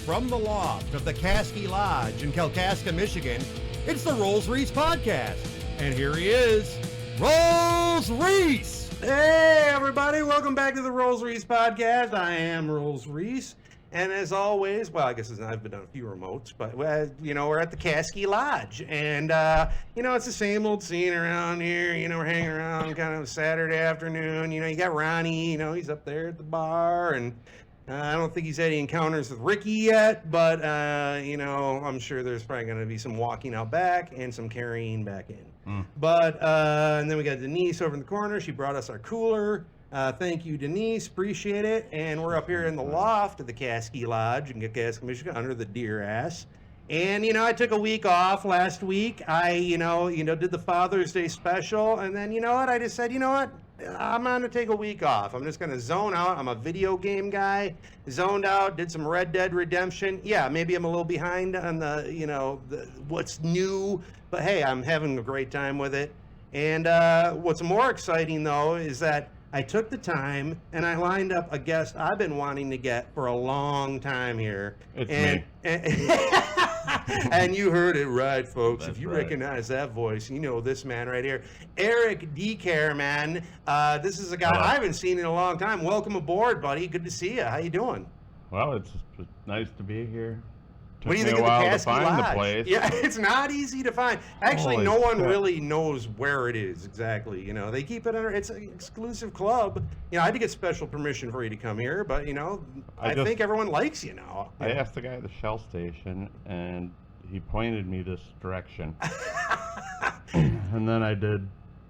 from the loft of the Caskey Lodge in Kalkaska, Michigan, it's the Rollsreece podcast. And here he is, Rollsreece! Hey, everybody. Welcome back to the Rollsreece podcast. I am Rollsreece. And as always, well, I guess I've been on a few remotes, but, we're at the Caskey Lodge. And, it's the same old scene around here. We're hanging around kind of a Saturday afternoon. You got Ronnie, he's up there at the bar. And I don't think he's had any encounters with Ricky yet, but, I'm sure there's probably going to be some walking out back and some carrying back in. But, and then we got Denise over in the corner. She brought us our cooler. Thank you, Denise. Appreciate it. And we're up here in the loft of the Caskey Lodge in Kalkaska, Michigan, under the deer ass. And, I took a week off last week. I, did the Father's Day special. And then, I just said, I'm going to take a week off. I'm just going to zone out. I'm a video game guy. Zoned out, did some Red Dead Redemption. Yeah, maybe I'm a little behind on the what's new. But, hey, I'm having a great time with it. And what's more exciting, though, is that I took the time and I lined up a guest I've been wanting to get for a long time here. It's me. And you heard it right, folks. That's if you right. Recognize that voice, you know this man right here. Eric Decair, man. This is a guy I haven't seen in a long time. Welcome aboard, buddy. Good to see you. How you doing? Well, it's nice to be here. Took What do you me think a while of the to Caskey find Lodge? the place. Yeah, it's not easy to find. Actually, Holy no one shit. really knows where it is exactly. They keep it under. It's an exclusive club. I had to get special permission for you to come here, but I think everyone likes you now. I asked the guy at the Shell station, and he pointed me this direction. And then I did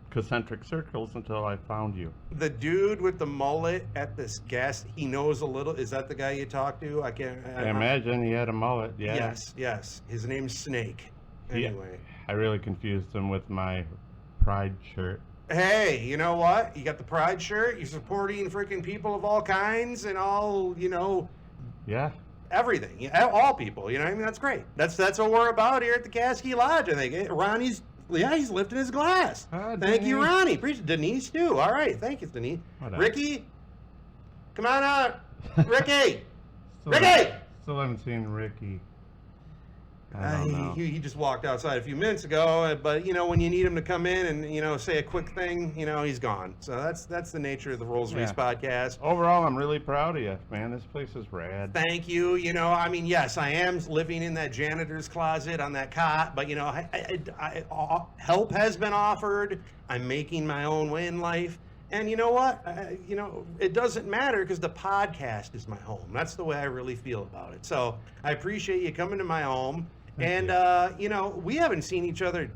concentric circles until I found you. The dude with the mullet at this gas, he knows a little. Is that the guy you talked to? I imagine he had a mullet. Yeah. Yes. His name's Snake. Anyway. I really confused him with my Pride shirt. Hey, you know what? You got the Pride shirt. You're supporting freaking people of all kinds and all, Yeah. everything. All people. That's great. That's what we're about here at the Caskey Lodge. I think Ronnie's. Yeah, he's lifting his glass. Thank you, Ronnie. Appreciate Denise, too. All right. Thank you, Denise. Whatever. Ricky, come on out. Ricky! Ricky! Still haven't seen Ricky. I don't know. He just walked outside a few minutes ago, but, when you need him to come in and, say a quick thing, he's gone. So that's the nature of the Rollsreece podcast. Overall, I'm really proud of you, man. This place is rad. Thank you. Yes, I am living in that janitor's closet on that cot, but, help has been offered. I'm making my own way in life. And you know what? It doesn't matter because the podcast is my home. That's the way I really feel about it. So I appreciate you coming to my home. And, we haven't seen each other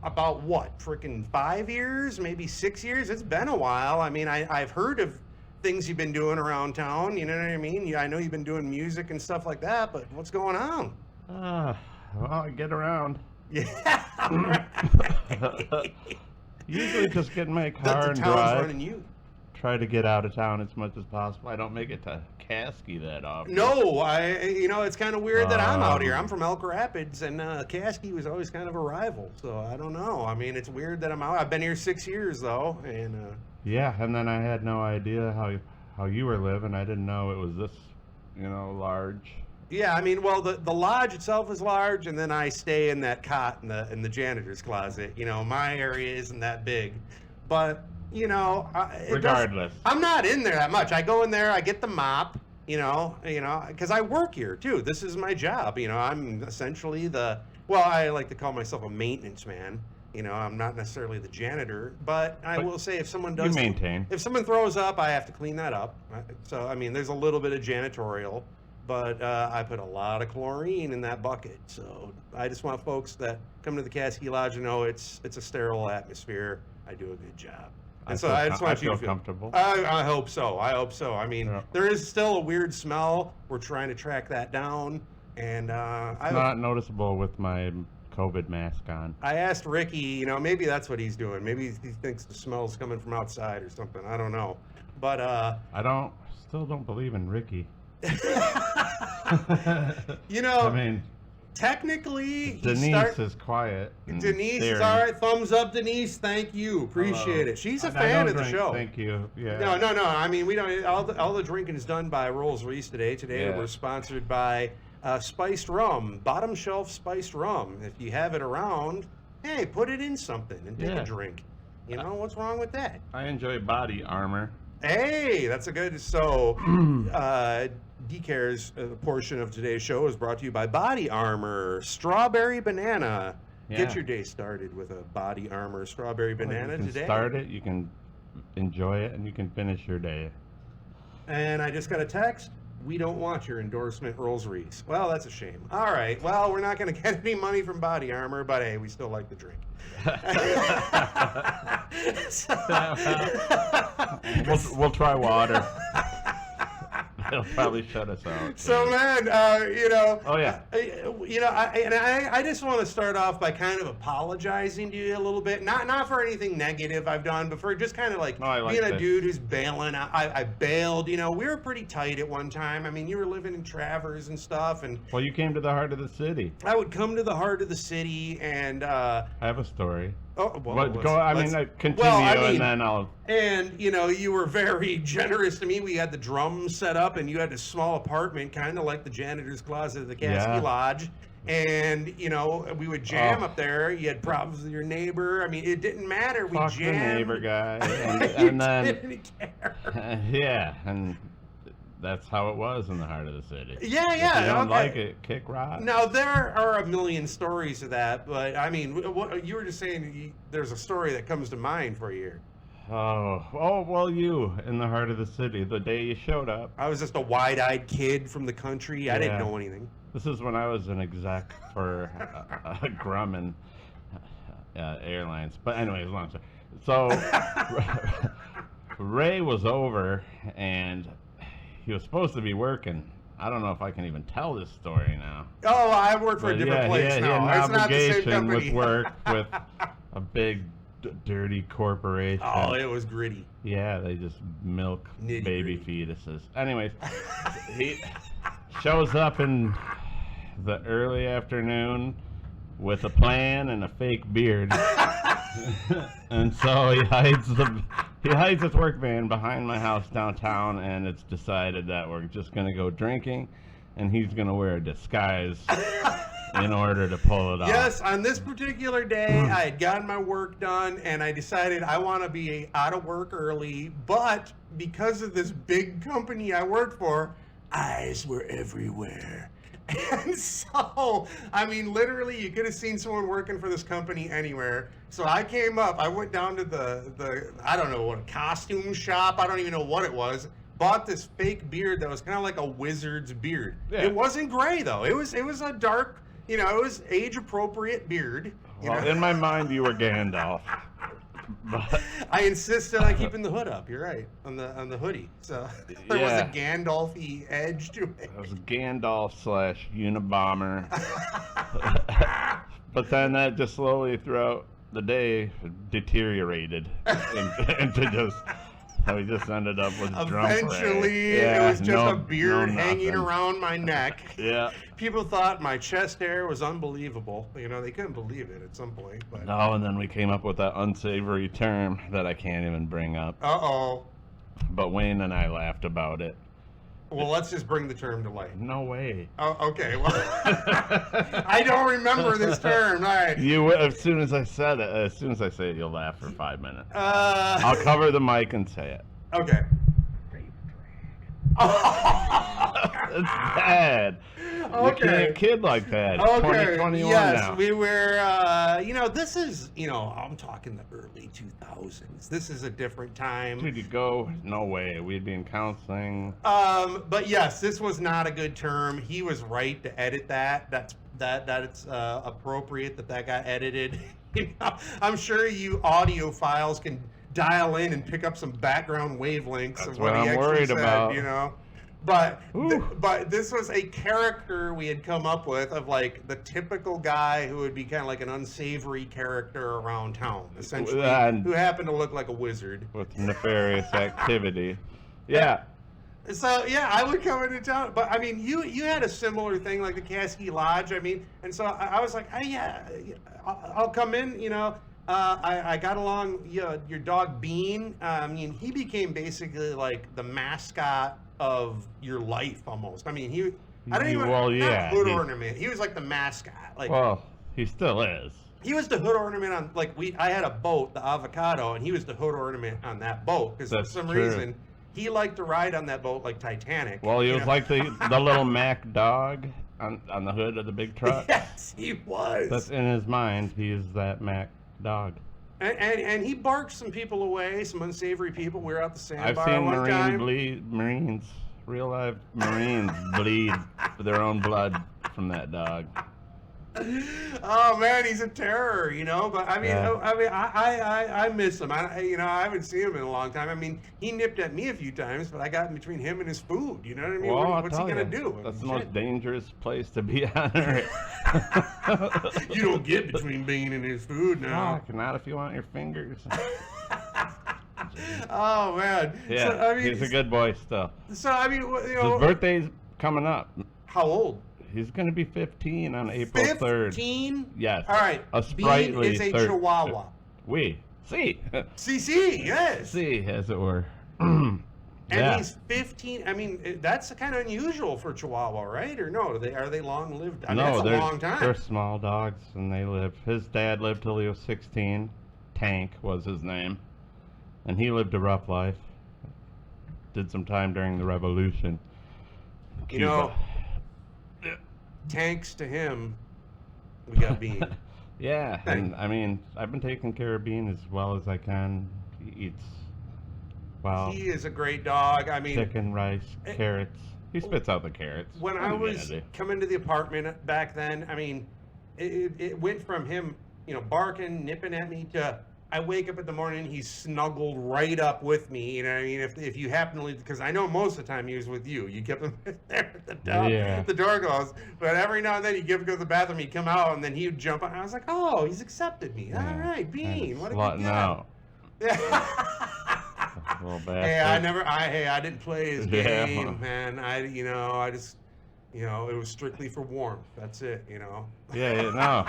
about what? Freaking 5 years, maybe 6 years? It's been a while. I mean, I've heard of things you've been doing around town. You know what I mean? I know you've been doing music and stuff like that, but what's going on? Well, I get around. Yeah. Right. Usually just get in my car and the town's drive. running you. Try to get out of town as much as possible. I don't make it to Caskey that often. No, it's kind of weird that I'm out here. I'm from Elk Rapids, and Caskey was always kind of a rival. So I don't know. I mean, it's weird that I'm out. I've been here 6 years though, and yeah, and then I had no idea how you were living. I didn't know it was this, large. Yeah, I mean, well, the lodge itself is large, and then I stay in that cot in the janitor's closet. My area isn't that big, but regardless, I'm not in there that much. I go in there, I get the mop, because I work here too. This is my job. I'm essentially I like to call myself a maintenance man. I'm not necessarily the janitor, but I will say if someone does maintain, if someone throws up, I have to clean that up. So I mean, there's a little bit of janitorial. But I put a lot of chlorine in that bucket. So I just want folks that come to the Caskey Lodge to know it's a sterile atmosphere. I do a good job. And so I just want you to feel comfortable. I hope so. I mean, There is still a weird smell. We're trying to track that down. And it's not noticeable with my COVID mask on. I asked Ricky, maybe that's what he's doing. Maybe he thinks the smell's coming from outside or something. I don't know. But I still don't believe in Ricky. I mean, Technically, Denise is quiet. Denise is all right. Thumbs up, Denise. Thank you. Appreciate it. She's a fan of the show. Thank you. Yeah. No. I mean, we don't. All the drinking is done by Rollsreece today. Today we're sponsored by spiced rum, bottom shelf spiced rum. If you have it around, hey, put it in something and take a drink. You know what's wrong with that? I enjoy body armor. Hey, that's a good. So, Decair's portion of today's show is brought to you by Body Armor Strawberry Banana. Yeah. Get your day started with a Body Armor Strawberry Banana you can today. Start it, you can enjoy it, and you can finish your day. And I just got a text. We don't want your endorsement, Rollsreece. Well, that's a shame. All right. Well, we're not going to get any money from Body Armor, but hey, we still like the drink. We'll try water. They'll probably shut us out. So, man, Oh yeah. I just want to start off by kind of apologizing to you a little bit. Not for anything negative I've done, but for just kind of like being a dude who's bailing. I bailed. We were pretty tight at one time. I mean, you were living in Travers and stuff, and well, you came to the heart of the city. I would come to the heart of the city, and I have a story. Oh, well, continue, and then I'll. And you were very generous to me. We had the drums set up, and you had a small apartment, kind of like the janitor's closet of the Caskie Lodge. And we would jam up there. You had problems with your neighbor. I mean, it didn't matter. We Fuck jammed. the neighbor guy, and then didn't care. and that's how it was in the heart of the city. Yeah. If you don't like it, kick rock. Now, there are a million stories of that, but I mean, what you were just saying, there's a story that comes to mind for you here. Oh, well, you in the heart of the city, the day you showed up. I was just a wide-eyed kid from the country. I didn't know anything. This is when I was an exec for Grumman Airlines. But anyways, long story. So Ray was over, and he was supposed to be working. I don't know if I can even tell this story now. Oh, I work for a different place now. He had It's an not the same obligation company. with work with a big, dirty corporation. Oh, it was gritty. Yeah, they just milk Nitty baby gritty. fetuses. Anyways, he shows up in the early afternoon with a plan and a fake beard. And so he hides his work van behind my house downtown, and it's decided that we're just going to go drinking, and he's going to wear a disguise in order to pull it off. Yes, on this particular day, I had gotten my work done, and I decided I want to be out of work early, but because of this big company I worked for, eyes were everywhere. And so, I mean, literally, you could have seen someone working for this company anywhere. So I came up, I went down to the I don't know what, a costume shop, I don't even know what it was, bought this fake beard that was kind of like a wizard's beard. Yeah. It wasn't gray, though. It was a dark, it was age-appropriate beard. Well, in my mind, you were Gandalf. But I insisted on keeping the hood up. You're right, on the hoodie. So there was a Gandalf-y edge to it. it was Gandalf / Unabomber. But then that just slowly throughout the day deteriorated into just how he just ended up with drunk Ray. Eventually, it was just a beard hanging around my neck. Yeah. People thought my chest hair was unbelievable. They couldn't believe it at some point. But No, and then we came up with that unsavory term that I can't even bring up. Uh-oh. But Wayne and I laughed about it. Well, let's just bring the term to light. No way. Oh, okay. Well, I don't remember this term. All right. As soon as I say it, you'll laugh for 5 minutes. I'll cover the mic and say it. Okay. It's bad. You can't kid like that. It's 2021 yes, now. we were, this is, I'm talking the early 2000s. This is a different time. Dude, you go, no way. We'd be in counseling. But yes, this was not a good term. He was right to edit that. That it's appropriate that got edited. I'm sure you audiophiles can dial in and pick up some background wavelengths of what he actually said, about. But this was a character we had come up with of like the typical guy who would be kind of like an unsavory character around town, essentially, who happened to look like a wizard. With nefarious activity. Yeah. So yeah, I would come into town, but I mean, you had a similar thing like the Caskey Lodge. I mean, and so I was like, yeah, I'll come in. You know, I got along. Your dog Bean. I mean, he became basically like the mascot of your life almost. I mean, I don't even Well, not yeah, hood ornament. He was like the mascot. Like, well, he still is. he was the hood ornament on I had a boat, the Avocado, and he was the hood ornament on that boat because for That's some true. reason he liked to ride on that boat like Titanic. Well, he you was know? like the little Mac dog on the hood of the big truck. Yes, he was. That's in his mind. He is that Mac dog. And he barked some people away, some unsavory people. We were out the I've sandbar seen one time. Marines, real life Marines bleed for their own blood from that dog. Oh man, he's a terror, you know. But I mean, Yeah. I miss him. I haven't seen him in a long time. I mean, he nipped at me a few times, but I got in between him and his food. You know what I mean? Well, What's he gonna do? That's the Shit. most dangerous place to be on earth. You don't get between Bean and his food now. Fuck, not if you want your fingers. Oh man. Yeah, So, I mean, he's a good boy still. So I mean, you know, His birthday's coming up. how old? He's gonna be 15 on April 3rd. 15. Yes. All right. A sprightly Bean is a third- Chihuahua. Oui. See. CC, yes. See, as it were. And Yeah. he's 15. I mean, that's kind of unusual for Chihuahua, right? Or no? Are they long lived? I mean, No, that's a they're, long time. they're small dogs, and they live. His dad lived till he was 16. Tank was his name, and he lived a rough life. Did some time during the Revolution. You know, thanks to him, we got Bean. Yeah, and I mean, I've been taking care of Bean as well as I can. He eats, well, He is a great dog. I mean, chicken, rice, carrots. He spits out the carrots. when What I are you was gonna do? coming to the apartment back then, I mean, it went from him, you know, barking, nipping at me to I wake up in the morning, he's snuggled right up with me. You know what I mean? If you happen to leave, because I know most of the time he was with you. You kept him there at the door. Yeah. The door goes. But every now and then you give him go to the bathroom, he'd come out, and then he would jump on. I was like, oh, he's accepted me. All right, Bean. What a good Slutting guy. out. Yeah. Little Hey, bastard. I didn't play his Yeah. game, man. I just, it was strictly for warmth. That's it, Yeah, no.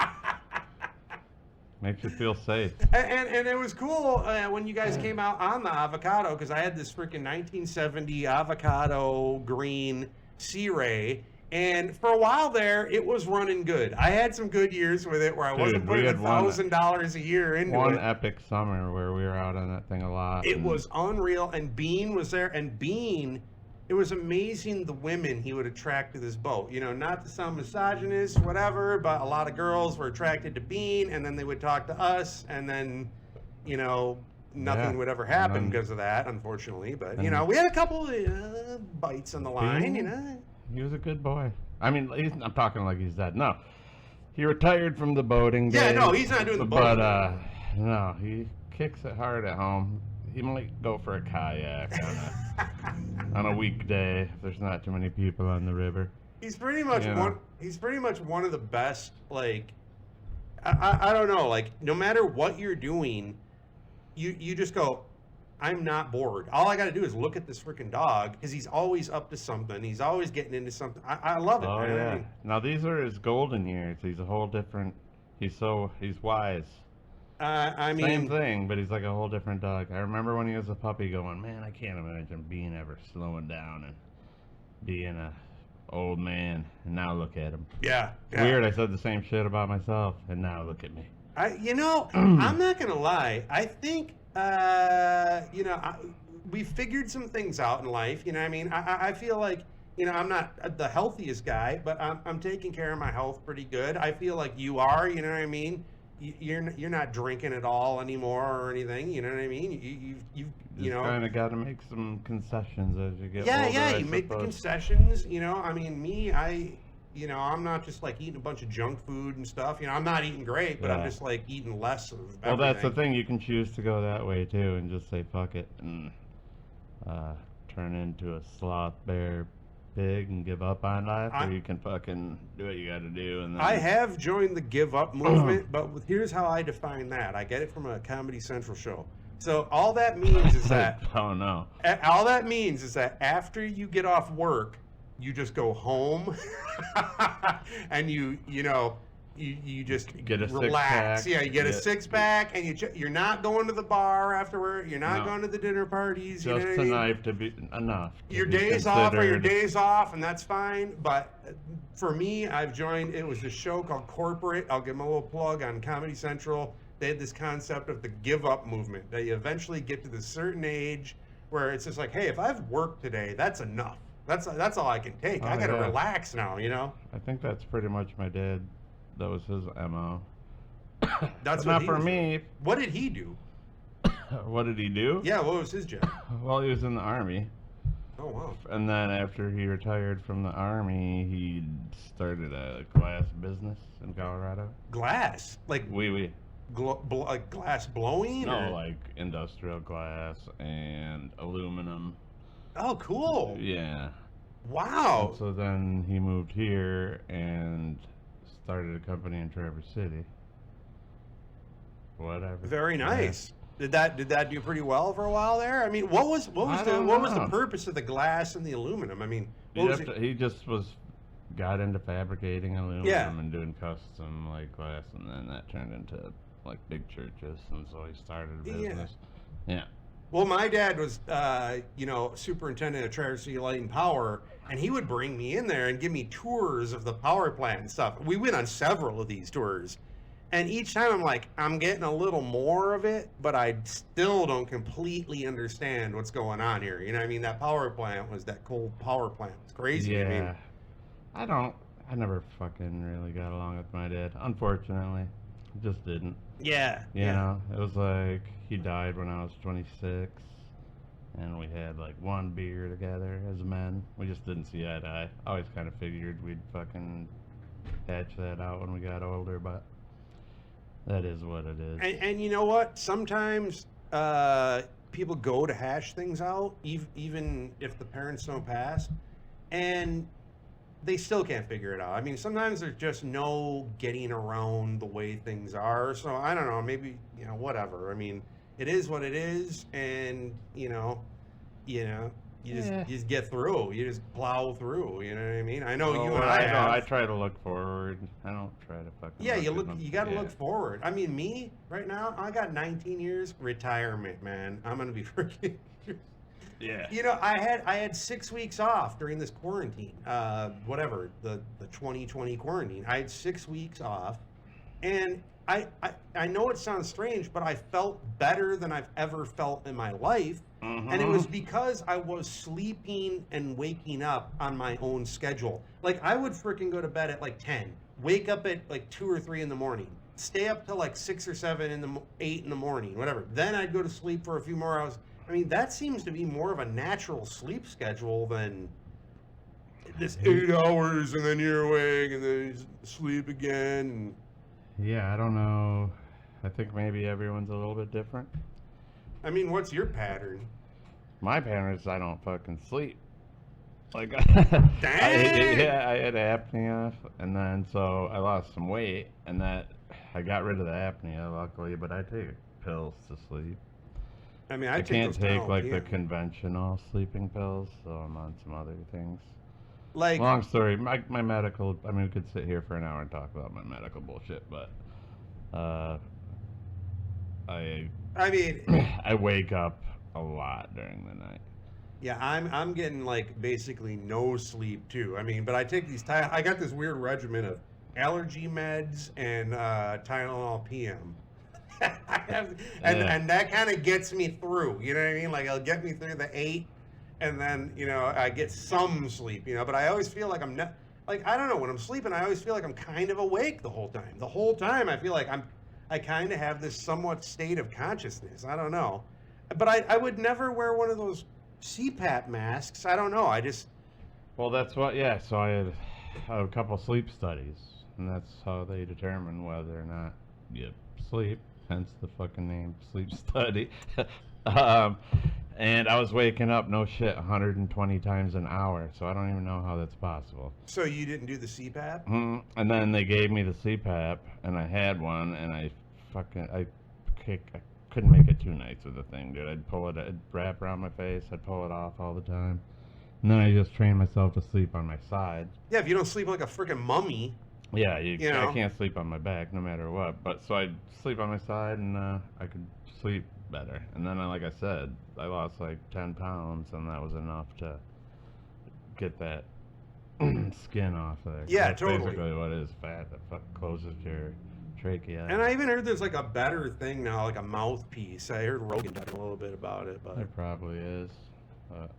Makes you feel safe. And it was cool when you guys came out on the Avocado, because I had this freaking 1970 Avocado green Sea Ray, and for a while there, it was running good. I had some good years with it where I wasn't Dude, we putting had $1,000 a year into One it. epic summer where we were out on that thing a lot. It and was unreal, and Bean was there, and Bean, it was amazing the women he would attract to this boat. Not to sound misogynist, whatever, but a lot of girls were attracted to Bean, and then they would talk to us, and then, nothing Yeah. would ever happen And then- because of that, unfortunately. But, and- we had a couple of bites on the line, Bean? He was a good boy. I mean, I'm talking like he's dead. No. He retired from the boating Yeah, days, no, he's not doing the But, boating. no, he kicks it hard at home. He might go for a kayak on a weekday if there's not too many people on the river. He's pretty much Yeah. one. He's pretty much one of the best. Like, I don't know. Like, no matter what you're doing, you just go, I'm not bored. All I got to do is look at this freaking dog because he's always up to something. He's always getting into something. I love it. Oh, man. yeah. Now, these are his golden years. He's a whole different... He's wise. I mean, Same thing, but he's like a whole different dog. I remember when he was a puppy going, man, I can't imagine being ever slowing down and being a old man. And now look at him. yeah. Weird, I said the same shit about myself, and now look at me. I'm not gonna lie. I think, we figured some things out in life. You know what I mean? I feel like, I'm not the healthiest guy, but I'm taking care of my health pretty good. I feel like you are. You know what I mean? You're not drinking at all anymore or anything. You know what I mean? You know. Kind of got to make some concessions as you get Yeah, older. yeah. I You make the suppose. concessions. I mean, me, I'm not just like eating a bunch of junk food and stuff. I'm not eating great, but I'm Yeah. just like eating less of everything. Well, that's the thing. You can choose to go that way too, and just say fuck it, and turn into a sloth bear pig and give up on life, or you can fucking do what you got to do. And then I have joined the give up movement, but here's how I define that. I get it from a Comedy Central show. So all that means is that Oh no. all that means is that after you get off work, you just go home and you just Get a relax. six-pack. Yeah, you get a six-pack, and you're not going to the bar afterward. You're not No. going to the dinner parties. Just you know what I mean? tonight to be enough. to Your be days off are your considered- days off, and that's fine. But for me, I've joined. It was a show called Corporate. I'll give them a little plug on Comedy Central. They had this concept of the give up movement, that you eventually get to this certain age where it's just like, hey, if I've worked today, that's enough. That's all I can take. I Oh, got to yeah. relax now, you know. I think that's pretty much my dad. That was his MO. That's But what not he for was doing. me. What did he do? What did he do? Yeah, what was his job? Well, he was in the army. Oh wow. And then after he retired from the army, he started a glass business in Colorado. Glass, like We. like glass blowing. No, or? like industrial glass and aluminum. Oh, cool. Yeah. Wow. And so then he moved here and started a company in Traverse City. Whatever. Very Yeah. nice. Did that do pretty well for a while there? I mean, what was I the don't know. purpose of the glass and the aluminum? I mean, what You'd was have it? to- he just got into fabricating aluminum Yeah. and doing custom like glass, and then that turned into like big churches, and so he started a Yeah. business. Yeah. Well, my dad was, superintendent of Traverse City Light and Power, and he would bring me in there and give me tours of the power plant and stuff. We went on several of these tours, and each time I'm like, I'm getting a little more of it, but I still don't completely understand what's going on here. You know what I mean? That power plant was that cold power plant. It's crazy. Yeah. I mean, I never fucking really got along with my dad. Unfortunately, just didn't. yeah. You know, it was like he died when I was 26, and we had like one beer together as men. We just didn't see eye to eye. I always kind of figured we'd fucking hatch that out when we got older, but that is what it is. And you know what? Sometimes people go to hash things out, even if the parents don't pass, and they still can't figure it out. I mean, sometimes there's just no getting around the way things are. So I don't know, maybe, whatever. I mean, it is what it is, and you just get through. You just plow through. You know what I mean? I know you and I have. I try to look forward. I don't try to fucking. Yeah, you got to yeah. look forward. I mean, me right now, I got 19 years retirement, man. I'm gonna be freaking. Yeah. I had 6 weeks off during this quarantine. Whatever the 2020 quarantine. I had 6 weeks off, and I know it sounds strange, but I felt better than I've ever felt in my life. And it was because I was sleeping and waking up on my own schedule. Like, I would freaking go to bed at like 10, wake up at like 2 or 3 in the morning, stay up till like 6 or 7 8 in the morning, whatever. Then I'd go to sleep for a few more hours. I mean, that seems to be more of a natural sleep schedule than this 8 hours and then you're awake and then you sleep again. Yeah, I don't know. I think maybe everyone's a little bit different. I mean, what's your pattern? My pattern is I don't fucking sleep. Like, Dang! I had apnea, and then so I lost some weight, and that I got rid of the apnea, luckily, but I take pills to sleep. I mean, I can't those take like the Tylenol, conventional sleeping pills, so I'm on some other things. like, Long story, my medical, I mean, we could sit here for an hour and talk about my medical bullshit, but I mean, I wake up a lot during the night. yeah, I'm getting like basically no sleep too. I mean, but I take these I got this weird regimen of allergy meds and Tylenol PM. And that kind of gets me through, you know what I mean? Like, it'll get me through the 8, and then, I get some sleep, but I always feel like I'm not, like, I don't know, when I'm sleeping, I always feel like I'm kind of awake the whole time. The whole time I feel like I kind of have this somewhat state of consciousness. I don't know. But I would never wear one of those CPAP masks. I don't know. Well, that's what, yeah, so I had a couple sleep studies, and that's how they determine whether or not you sleep, hence the fucking name sleep study. And I was waking up, no shit, 120 times an hour, so I don't even know how that's possible. So you didn't do the CPAP? And then they gave me the CPAP, and I had one, and I couldn't make it 2 nights with the thing, dude. I'd wrap around my face, I'd pull it off all the time. And then I just trained myself to sleep on my side. Yeah, if you don't sleep like a freaking mummy. Yeah, You know? I can't sleep on my back no matter what. But so I'd sleep on my side, and I could sleep better. And then, like I said, I lost like 10 pounds, and that was enough to get that skin off of there. Yeah, That's totally. basically what it is, fat that closes your trachea. And I even heard there's like a better thing now, like a mouthpiece. I heard Rogan talking a little bit about it, but There probably is, but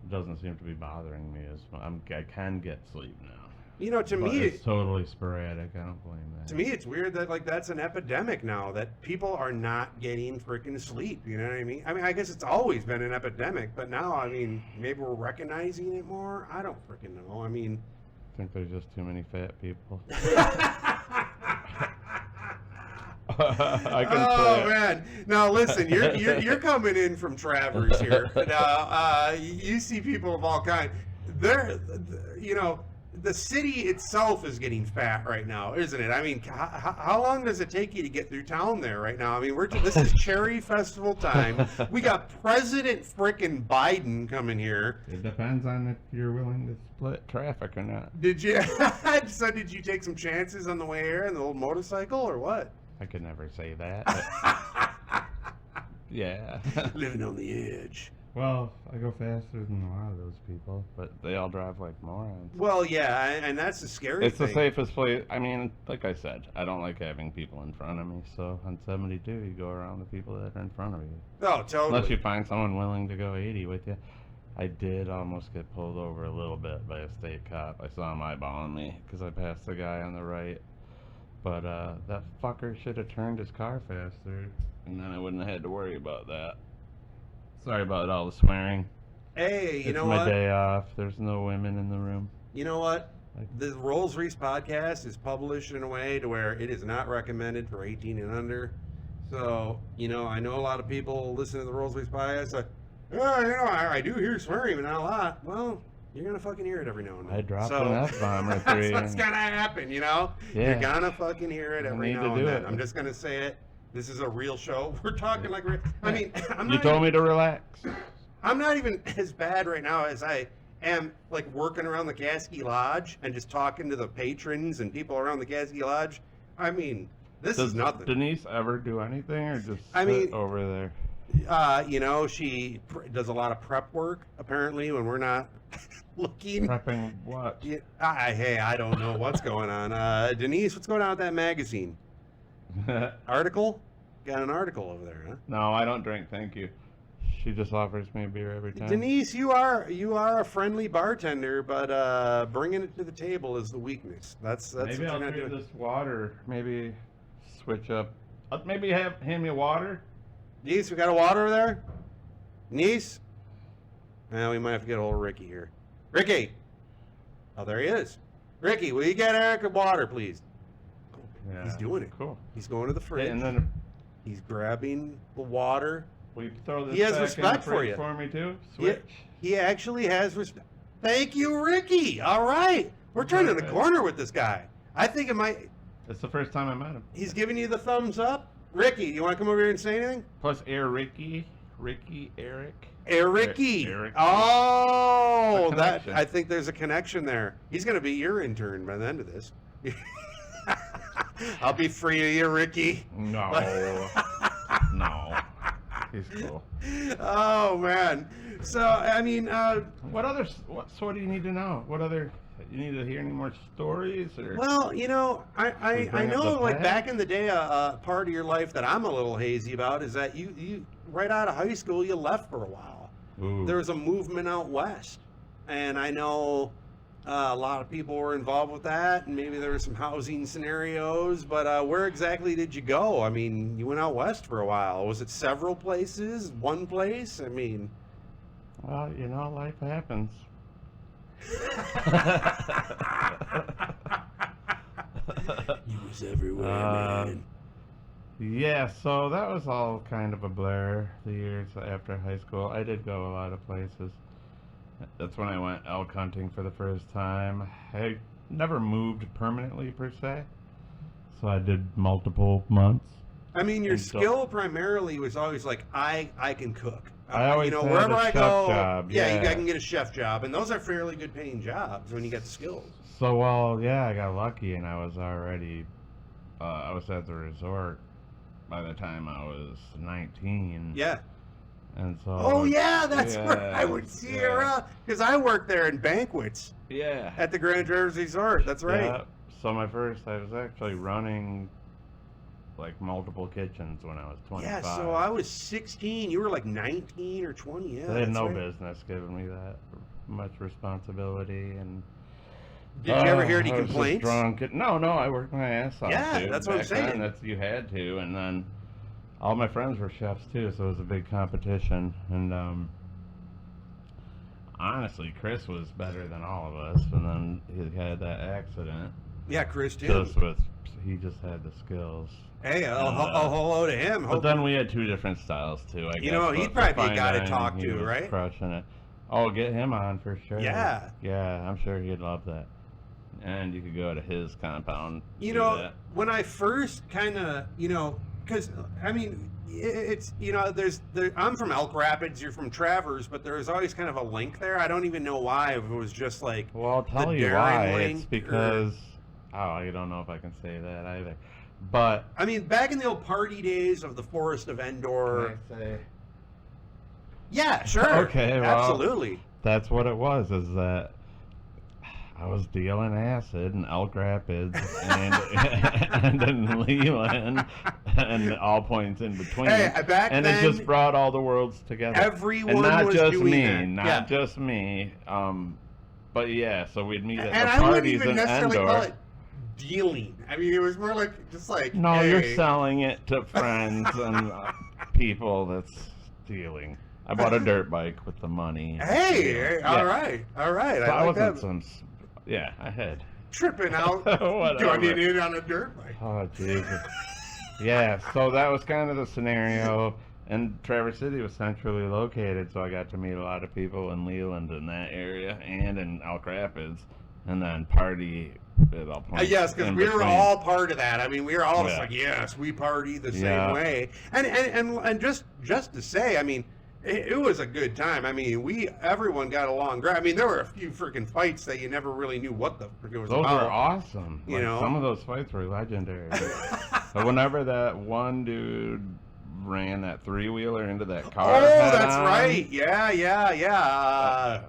it doesn't seem to be bothering me as much. I can get sleep now. you know, to But me, it's totally sporadic. I don't blame that. to me, it's weird that like that's an epidemic now, that people are not getting freaking sleep. You know what I mean? I mean, I guess it's always been an epidemic, but now, I mean, maybe we're recognizing it more. I don't freaking know. I mean, I think there's just too many fat people. I can oh say it. man! Now listen, you're coming in from Travers here. Now you see people of all kinds. They're, you know, the city itself is getting fat right now, isn't it? I mean, how long does it take you to get through town there right now? I mean, this is Cherry Festival time. We got President frickin' Biden coming here. It depends on if you're willing to split traffic or not. Did you? So did you take some chances on the way here in the old motorcycle or what? I could never say that. But yeah. Living on the edge. Well, I go faster than a lot of those people, but they all drive like morons. Well, yeah, and that's the scary It's thing. the safest place. I mean, like I said, I don't like having people in front of me. So on 72, you go around the people that are in front of you. Oh, totally. Unless you find someone willing to go 80 with you. I did almost get pulled over a little bit by a state cop. I saw him eyeballing me because I passed the guy on the right. But that fucker should have turned his car faster, and then I wouldn't have had to worry about that. Sorry about all the swearing. Hey, you It's know my what? day off. There's no women in the room. You know what? The Rollsreece podcast is published in a way to where it is not recommended for 18 and under. So, you know, I know a lot of people listen to the Rollsreece podcast like, oh, you know, I do hear swearing, but not a lot. Well, you're going to fucking hear it every now and then. I dropped So, an F-bomb or three. That's what's going to happen, you know? Yeah. You're going to fucking hear it I every need now to and do then. it. I'm just going to say it. This is a real show. We're talking like real. I mean, You told me to relax. I'm not even as bad right now as I am, like, working around the Gasky Lodge and just talking to the patrons and people around the Gasky Lodge. I mean, this Does is nothing. Denise ever do anything or just I sit mean- over there? You know, she does a lot of prep work, apparently, when we're not looking. Prepping what? Yeah, hey, I don't know what's going on. Denise, what's going on with that magazine? Article? Got an article over there, huh? No, I don't drink, thank you. She just offers me a beer every time. Denise, you are a friendly bartender, but bringing it to the table is the weakness. That's Maybe what I'll you're not drink doing. this water. Maybe switch up. Maybe hand me water. Denise, we got a water over there? Denise? Well, we might have to get a hold of Ricky here. Ricky! Oh, there he is. Ricky, will you get Eric a water, please? Yeah. He's doing it. Cool. He's going to the fridge. Hey, and then He's grabbing the water. will you throw this He has back respect in the for fridge you. for me too? He, Switch. he actually has respect. Thank you, Ricky. All right. We're turning the Perfect. corner with this guy. I think it might. It's the first time I met him. He's giving you the thumbs up. Ricky, you want to come over here and say anything? Plus Ricky, Eric. Ricky. Eric. Oh, A that connection. I think there's a connection there. He's going to be your intern by the end of this. I'll be free of you, Ricky. No. No. He's cool. Oh man. So I mean, What do you need to know? What other? You need to hear any more stories or? well, you know, We I bring up know the like past? back in the day, part of your life that I'm a little hazy about is that you right out of high school you left for a while. Ooh. There was a movement out west, and I know a lot of people were involved with that, and maybe there were some housing scenarios. But where exactly did you go? I mean, you went out west for a while. Was it several places? One place? I mean, Well, you know, life happens. you was everywhere, man. Yeah, so that was all kind of a blur the years after high school. I did go a lot of places. That's when I went elk hunting for the first time. I never moved permanently per se, so I did multiple months. I mean, your And skill primarily was always like, I can cook. I always had wherever a I chef go, job, yeah. I can get a chef job, and those are fairly good paying jobs when you get the skills. So, well, yeah, I got lucky, and I was already, I was at the resort by the time I was 19. Yeah. And so. Oh yeah, that's where I would see her up, because I worked there in banquets. Yeah. At the Grand Traverse Resort. That's right. Yeah. So I was actually running like multiple kitchens when I was 25. Yeah, so I was 16. You were like 19 or 20. Yeah, They had that's no right. business giving me that much responsibility. And Did you ever hear any I was just complaints? drunk. No, I worked my ass off. Yeah, dude. that's what I'm Back then, saying. That's you had to, and then all my friends were chefs too, so it was a big competition. And honestly, Chris was better than all of us, and then he had that accident. Yeah, Chris too. He just had the skills. Hey, hello to him. But then we had two different styles too. I guess. He'd probably be a Fine guy to dining, talk he to, was right? Crushing it. Oh, get him on for sure. Yeah. Yeah, I'm sure he'd love that. And you could go to his compound. When I first kind of, because I mean, it's I'm from Elk Rapids, you're from Traverse, but there was always kind of a link there. I don't even know why. If it was just like. Well, I'll tell the you Darren why. link It's because I don't know if I can say that either. But I mean, back in the old party days of the Forest of Endor. can I say? Yeah, sure. Okay, well, absolutely. That's what it was. Is that I was dealing acid in Elk Rapids and in Leland and all points in between. Hey, back and then, it just brought all the worlds together. Everyone and not was just doing me, that. not just me. But yeah, so we'd meet at And the I wouldn't parties even in necessarily Endor. call it dealing. I mean, it was more like just like. No, hey. you're selling it to friends and people. That's stealing. I bought a dirt bike with the money. Hey, Yeah. all right. But I like that. I had. Tripping out, Whatever. joining in on a dirt bike. Oh, Jesus. Yeah, so that was kind of the scenario. And Traverse City was centrally located, so I got to meet a lot of people in Leland in that area and in Elk Rapids. And then party at all points. Yes, because we were all part of that. I mean, we were all just like, yes, we party the same way. And just to say, I mean, it was a good time. I mean, everyone got along great. I mean, there were a few freaking fights that you never really knew what the frick it was about. Those were awesome. You know? Some of those fights were legendary. But whenever that one dude ran that three-wheeler into that car. Oh, that's right. Yeah.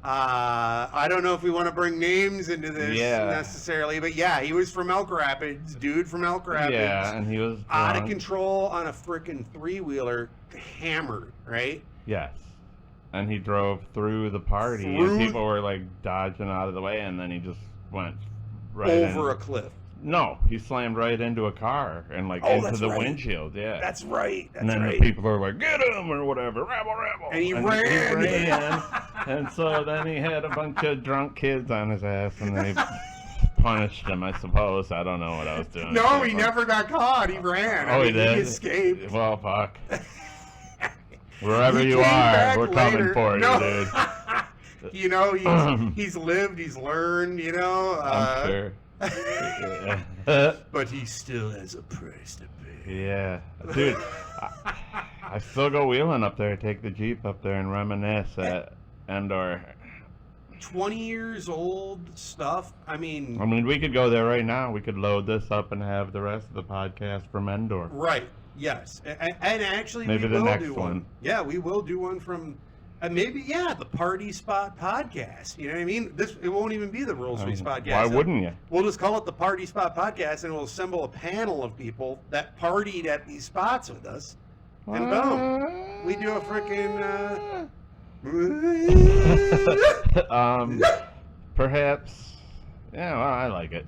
I don't know if we want to bring names into this necessarily, but yeah, he was from Elk Rapids, dude from Elk Rapids. Yeah, and he was out of control on a freaking three-wheeler, hammered, right? Yes. And he drove through the party, and people were like dodging out of the way, and then he just went right over a cliff. No, he slammed right into a car and into the windshield. Yeah, that's right. And then the people are like, "Get him!" or whatever, rabble. And he ran. And so then he had a bunch of drunk kids on his ass, and then he punished him, I suppose. I don't know what I was doing. No, he never got caught. He ran. He did. He escaped. Well, fuck. Wherever you are, we're coming for you, dude. You know, he's lived, he's learned, you know. I'm sure. But he still has a price to pay. Yeah. Dude, I still go wheeling up there, take the Jeep up there and reminisce at Endor. 20 years old stuff. I mean, we could go there right now. We could load this up and have the rest of the podcast from Endor. Right. Yes. And actually, maybe we will next do one. Yeah, we will do one from the Party Spot Podcast. You know what I mean? It won't even be the Rollsreece Podcast. Why wouldn't you? We'll just call it the Party Spot Podcast, and we'll assemble a panel of people that partied at these spots with us. And boom, we do a freaking. Perhaps. Yeah, well, I like it.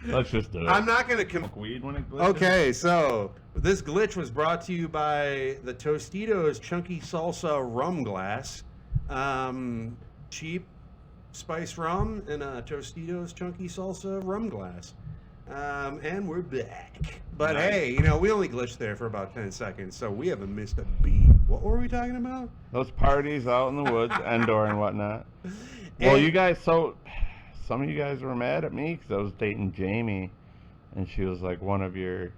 Let's just do it. I'm not going to weed when it glitches. Okay, so this glitch was brought to you by the Tostitos Chunky Salsa Rum Glass. Cheap spice rum in a Tostitos Chunky Salsa Rum Glass. And we're back. But nice. hey, we only glitched there for about 10 seconds, so we haven't missed a beat. What were we talking about? Those parties out in the woods, Endor and whatnot. Well, you guys, some of you guys were mad at me because I was dating Jamie And she was like one of your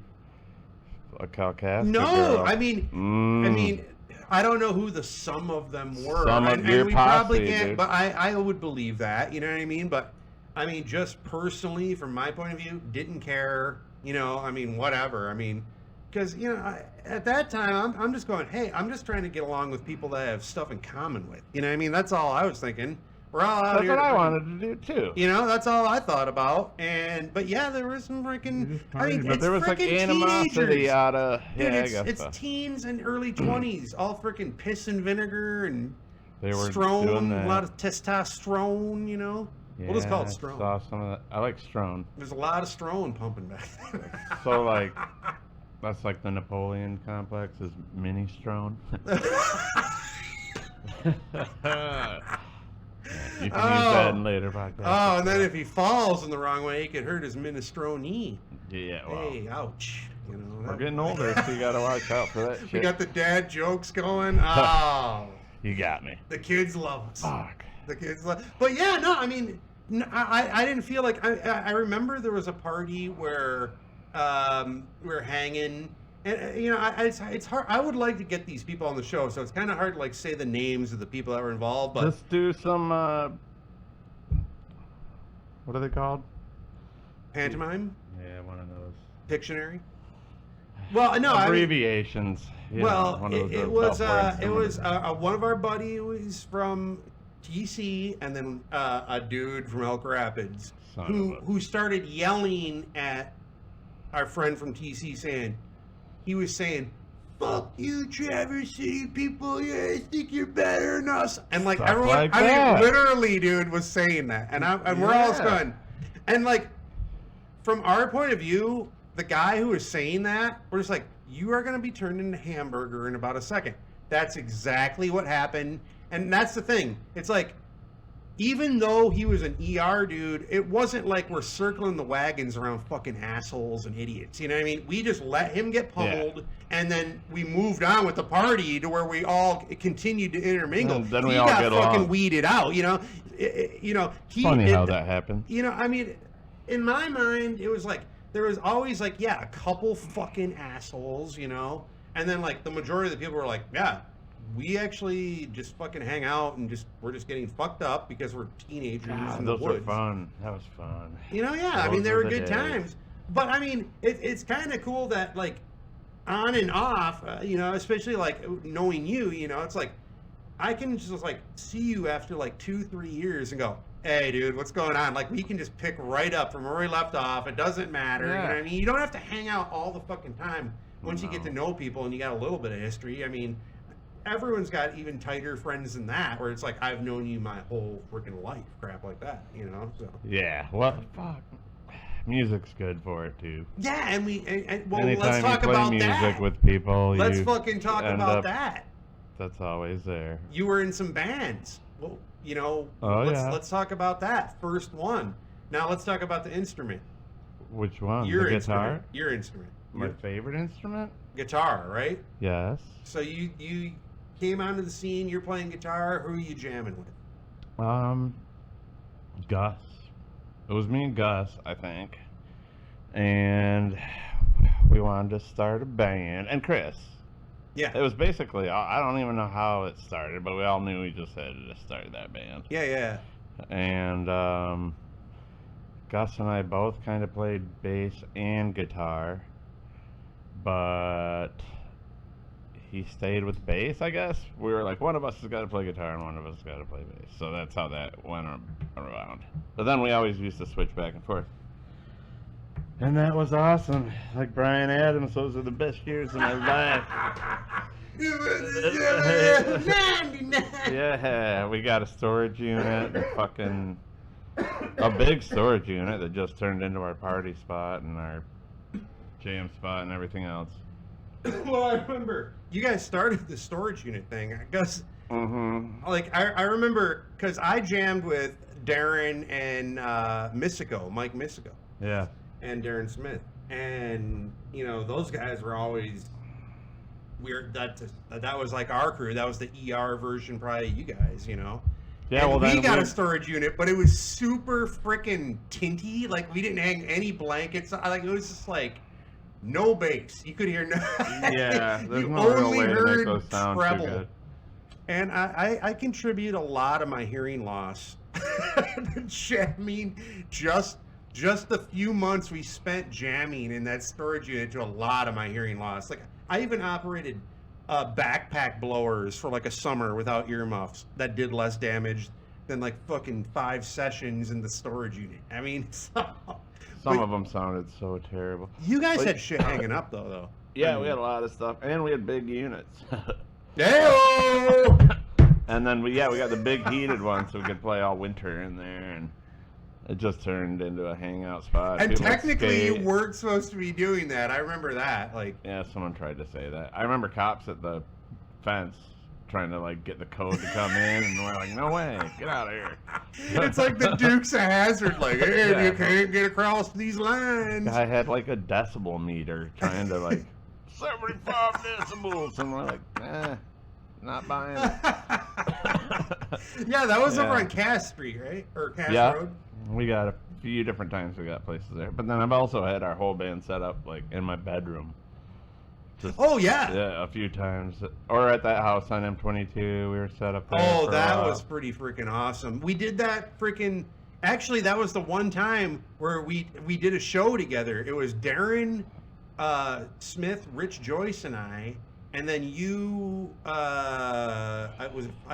a Calcasta No, girl. I mean, I don't know who the some of them were. Some of your we posse, probably can't, dude. but I would believe that. You know what I mean? But I mean, just personally, from my point of view, didn't care. You know, I mean, whatever. I mean, because you know, at that time, I'm just going, hey, I'm just trying to get along with people that I have stuff in common with. You know what I mean? That's all I was thinking. We're all out That's here. what I wanted to do too. You know, that's all I thought about. But yeah, there was some freaking. I mean, but it's there was like freaking animosity teenagers. out of. Dude, Yeah, I it's, guess it's so. teens and early 20s, all freaking piss and vinegar and They were doing strone, that. a lot of testosterone, you know? We'll just call it I strone. saw some of that. I like Strone. There's a lot of strone pumping back there. So like, that's like the Napoleon complex is mini Strone. You can use that in later podcasts. Oh, and then if he falls in the wrong way, he could hurt his minestrone. Yeah, well, Hey, ouch. You know, we're getting older, so you gotta watch out for that shit. we got the dad jokes going. Oh, You got me. the kids love us. Fuck. The kids love. But yeah, no, I mean, I didn't feel like I remember there was a party where we were hanging, and you know, it's hard. I would like to get these people on the show, so it's kind of hard to like say the names of the people that were involved. But Let's do some. What are they called? pantomime, Yeah, one of those Pictionary. Well, no, I mean, abbreviations. Yeah, well, one of those it was self-words. one of our buddies from TC, and then a dude from Elk Rapids Son of a- who started yelling at our friend from TC, saying he was saying, "Fuck you, Traverse City people! Yeah, I think you're better than us." And like Stuff everyone, like I that. mean, literally, dude, was saying that, and we're all Yeah. going, and like from our point of view, the guy who was saying that, we're just like, you are going to be turned into hamburger in about a second. That's exactly what happened. And that's the thing. It's like, even though he was an ER dude, it wasn't like we're circling the wagons around fucking assholes and idiots. You know what I mean? We just let him get pummeled, and then we moved on with the party to where we all continued to intermingle. And then he we all got get fucking along. weeded out, you know? Funny how that happened. You know, I mean, in my mind, it was like, there was always like, yeah, a couple fucking assholes, you know? And then like the majority of the people were like, yeah, we actually just fucking hang out and we're just getting fucked up because we're teenagers in the Those were woods. fun. That was fun. You know, yeah, I Those mean, they were were the good days. times. But I mean, it's kind of cool that like on and off, you know, especially like knowing you, you know, it's like, I can just like see you after like 2-3 years and go, hey dude, what's going on? Like we can just pick right up from where we left off. It doesn't matter. You know what I mean? You don't have to hang out all the fucking time once you get to know people and you got a little bit of history. I mean, everyone's got even tighter friends than that, where it's like, I've known you my whole freaking life, crap like that, you know? So Yeah. Well, fuck. Music's good for it too. yeah, and well, Anytime let's talk you play about music that. with people, Let's you fucking talk end about up- that. That's always there. You were in some bands. Well, you know, Oh, yeah. let's talk about that. First one. Now let's talk about the instrument. Which one? Your the instrument. guitar? Your instrument. My Your favorite instrument? guitar, right? Yes. So you came onto the scene. You're playing guitar. Who are you jamming with? Gus. It was me and Gus, I think. And we wanted to start a band. And Chris. Yeah. It was basically, I don't even know how it started, but we all knew we just had to start that band. Yeah. And Gus and I both kind of played bass and guitar, but he stayed with bass, I guess. We were like, one of us has got to play guitar and one of us has got to play bass. So that's how that went around. But then we always used to switch back and forth. And that was awesome. Like Bryan Adams, those are the best years of my life. Yeah, we got a storage unit, a big storage unit that just turned into our party spot and our jam spot and everything else. Well, I remember you guys started the storage unit thing. I guess, Mm-hmm. like, I remember because I jammed with Darren and Mike Missico. Yeah. And Darren Smith, and you know those guys were always weird. That was like our crew. That was the ER version, probably you guys, you know. Yeah, and well, we then got we- a storage unit, but it was super freaking tinty. Like, we didn't hang any blankets. Like, it was just like no bass. You could hear no. Yeah, there's you no real only way to make heard those sound too treble. good. And I contribute a lot of my hearing loss to jamming. Just the few months we spent jamming in that storage unit to a lot of my hearing loss. Like, I even operated backpack blowers for like a summer without earmuffs that did less damage than like fucking 5 sessions in the storage unit. I mean, Some but of them sounded so terrible. you guys But- had shit hanging up though. Yeah, we had a lot of stuff, and we had big units. Hey-o! And then we got the big heated one, so we could play all winter in there, and it just turned into a hangout spot. And People would technically, you skate. weren't supposed to be doing that. I remember that. Like, Yeah, someone tried to say that. I remember cops at the fence trying to like get the code to come in, and we're like, no way, get out of here. it's like the Dukes of Hazzard. Like, hey, Yeah. you can't get across these lines. Guy had like a decibel meter trying to like 75 decibels, and we're like, not buying it. Yeah, that was over Yeah. on Cass Street, right? Or Cass Yeah. Road. We got a few different times we got places there, but then I've also had our whole band set up like in my bedroom. Just, Oh, yeah. yeah, a few times, or at that house on M22, we were set up there. Oh, for a that while. was pretty freaking awesome. We did that freaking. Actually, that was the one time where we did a show together. It was Darren Smith, Rich Joyce, and I. And then you, I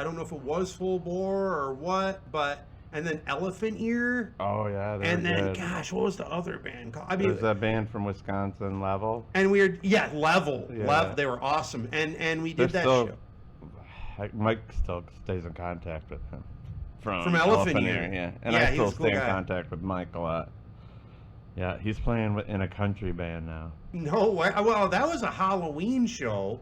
don't know if it was Full Bore or what, but, and then Elephant Ear. Oh yeah, they And were then, good. gosh, what was the other band called? I mean, There's that band from Wisconsin, Level. and we were, yeah, Level. Yeah. They were awesome. And we They're did that still, show. Mike still stays in contact with him. From Elephant Ear. yeah. And Yeah, I he's still a cool stay in guy. contact with Mike a lot. Yeah, he's playing in a country band now. No way. Well, that was a Halloween show.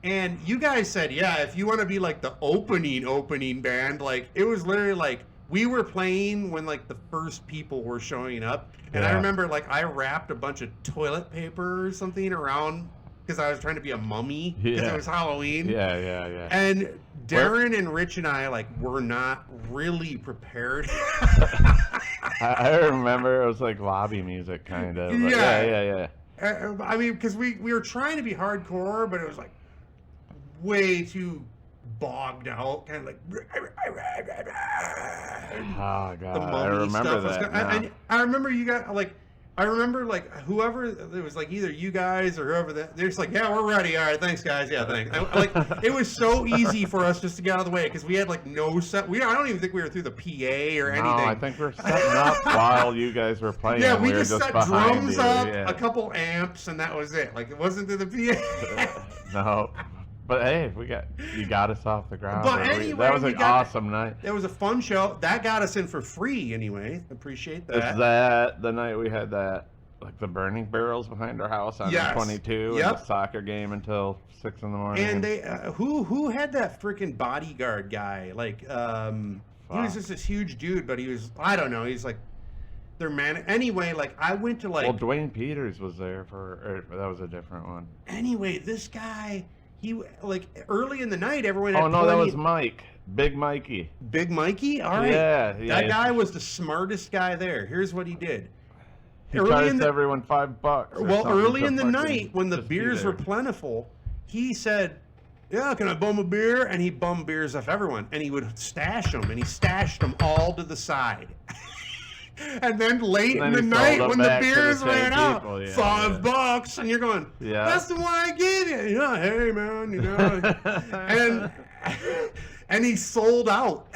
And you guys said, yeah, if you want to be like the opening band, like it was literally like we were playing when like the first people were showing up. And I Yeah. remember like I wrapped a bunch of toilet paper or something around because I was trying to be a mummy because Yeah. it was Halloween. Yeah. And Darren and Rich and I like were not really prepared. I remember it was like lobby music kind of. But Yeah. yeah. I mean, because we were trying to be hardcore, but it was like way too bogged out, kind of like Oh the god, I mummy remember stuff. that. now. I remember you got like, I remember like whoever it was, like either you guys or whoever that they're just like, yeah, we're ready. All right, thanks guys. Yeah, thanks. Like it was so easy for us just to get out of the way because we had like no set. I don't even think we were through the PA or anything. No, I think we're setting up while you guys were playing. Yeah, we were just set behind drums you, up, yeah. a couple amps, and that was it. Like it wasn't through the PA. No, but hey, you got us off the ground. But that anyway, was we an got- awesome night. It was a fun show. That got us in for free anyway. Appreciate that. Is that the night we had that, like the burning barrels behind our house on Yes. 22 Yep. and the soccer game until 6 in the morning? And they who had that freaking bodyguard guy? Like he was Fuck. just this huge dude, but he was, I don't know, he's like their man. Anyway, like I went to like well, Dwayne Peters was there or that was a different one. anyway, this guy, he like early in the night everyone had Oh no, that plenty- was Mike, Big Mikey. Big Mikey. All right, Yeah, that guy was the smartest guy there. Here's what he did. He early charged in the- everyone $5. or Well, something early to in the fucking night when the just be beers there. were plentiful, he said, yeah, can I bum a beer? And he bummed beers off everyone. And he would stash them, and he stashed them all to the side. And then late And in then the he sold night them when the back to the beers same ran out, people, yeah, $5. And you're going, Yeah. that's the one I gave you. You know, hey, man, you know. and he sold out.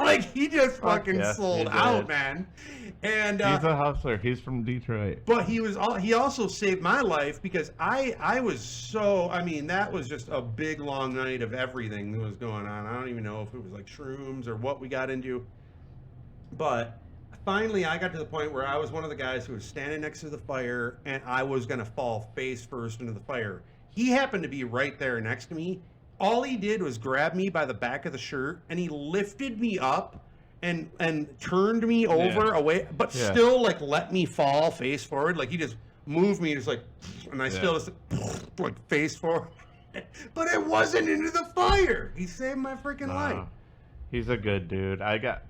Like, he just fucking yes, he sold did. out, man. And He's a hustler. He's from Detroit. but he also saved my life because I was so, I mean, that was just a big long night of everything that was going on. I don't even know if it was like shrooms or what we got into. But finally I got to the point where I was one of the guys who was standing next to the fire and I was going to fall face first into the fire. He happened to be right there next to me. All he did was grab me by the back of the shirt and he lifted me up and turned me over away, but Yeah. still like let me fall face forward. Like he just moved me, just like, and I still just like face forward. But it wasn't into the fire. He saved my freaking life. He's a good dude. I got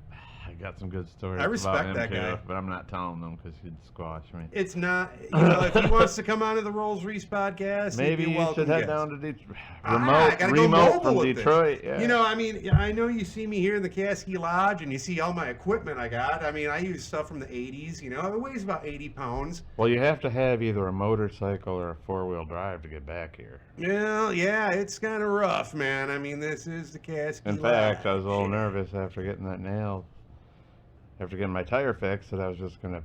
some good stories I respect about him that too, guy. but I'm not telling them because he'd squash me. It's not, if he wants to come on to the Rollsreece podcast, Maybe he'd be you welcome should head guest. down to Detroit. I gotta go Remote mobile from with Detroit. this. Yeah. I mean, I know you see me here in the Caskey Lodge, and you see all my equipment I got. I mean, I use stuff from the 80s. It weighs about 80 pounds. Well, you have to have either a motorcycle or a four-wheel drive to get back here. Well, yeah, it's kind of rough, man. I mean, this is the Caskey Lodge. In fact, I was a little nervous after getting that nailed. After getting my tire fixed, that I was just gonna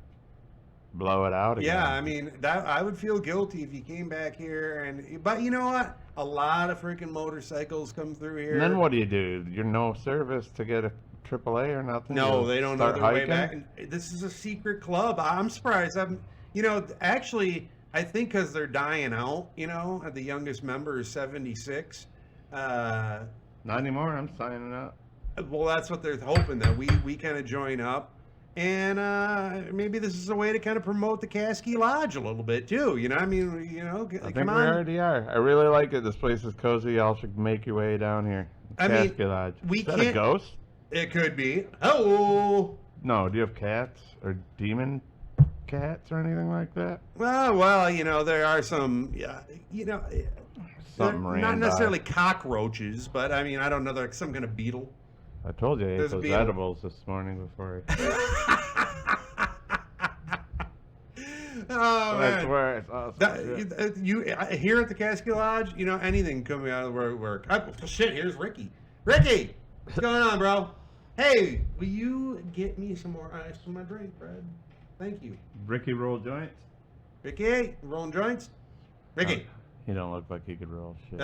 blow it out again. Yeah, I mean, that I would feel guilty if you came back here, but you know what? A lot of freaking motorcycles come through here. And then what do? You're no service to get a AAA or nothing? No, You they don't know start their way hiking? back. And this is a secret club. I'm surprised. Actually, I think because they're dying out. The youngest member is 76. Not anymore. I'm signing up. Well, that's what they're hoping, that we kind of join up. And maybe this is a way to kind of promote the Caskey Lodge a little bit too. I come think we on. already are. I really like it. This place is cozy. Y'all should make your way down here. I mean, Caskey Lodge. we Is that can't- a ghost? It could be. Oh. No. Do you have cats or demon cats or anything like that? Well, there are some, Something they're ran not by. necessarily cockroaches, but I mean, I don't know, they're some kind of beetle. I told you I ate There's a those beetle. edibles this morning before. Oh, I man. swear it's awesome. shit. Here at the Caskey Lodge, anything coming out of the work. Shit, here's Ricky. Ricky, what's going on, bro? Hey, will you get me some more ice for my drink, Fred? Thank you. Ricky roll joints. Ricky, rolling joints? Ricky. He don't look like he could roll shit.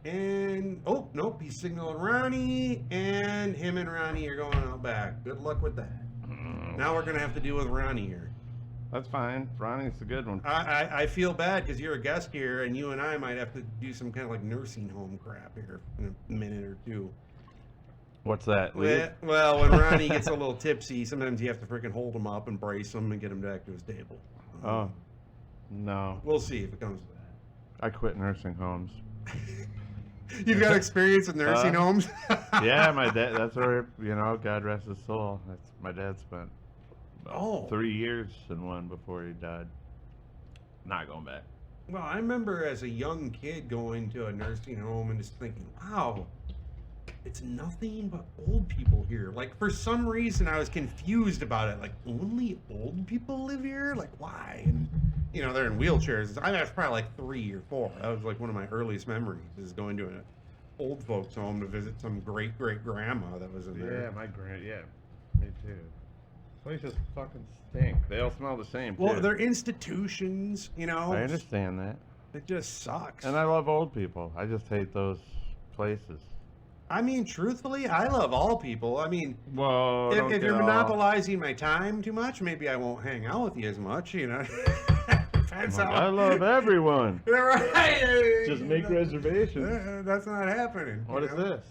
And oh nope, he's signaling Ronnie, and him and Ronnie are going out back. Good luck with that. Now we're gonna have to deal with Ronnie here. That's fine. Ronnie's a good one. I feel bad because you're a guest here, and you and I might have to do some kind of like nursing home crap here in a minute or two. What's that? Leave? Well, when Ronnie gets a little tipsy, sometimes you have to freaking hold him up and brace him and get him back to his table. Oh, no. We'll see if it comes to that. I quit nursing homes. You've got experience in nursing homes? Yeah, my dad. That's where God rest his soul. That's my dad spent 3 years in one before he died. Not going back. Well, I remember as a young kid going to a nursing home and just thinking, wow, it's nothing but old people here. Like, for some reason, I was confused about it. Like, only old people live here? Like, why? And, they're in wheelchairs. I was probably like 3 or 4. That was like one of my earliest memories, is going to an old folks home to visit some great-great-grandma that was in there. Yeah, me too. Places fucking stink. They all smell the same, Well, too. they're institutions, I understand that. It just sucks. And I love old people. I just hate those places. I mean, truthfully, I love all people. I mean, Well, don't if get you're all- monopolizing my time too much, maybe I won't hang out with you as much, Depends I'm like, how. I love everyone. Right. Just make reservations. That's not happening. What is this?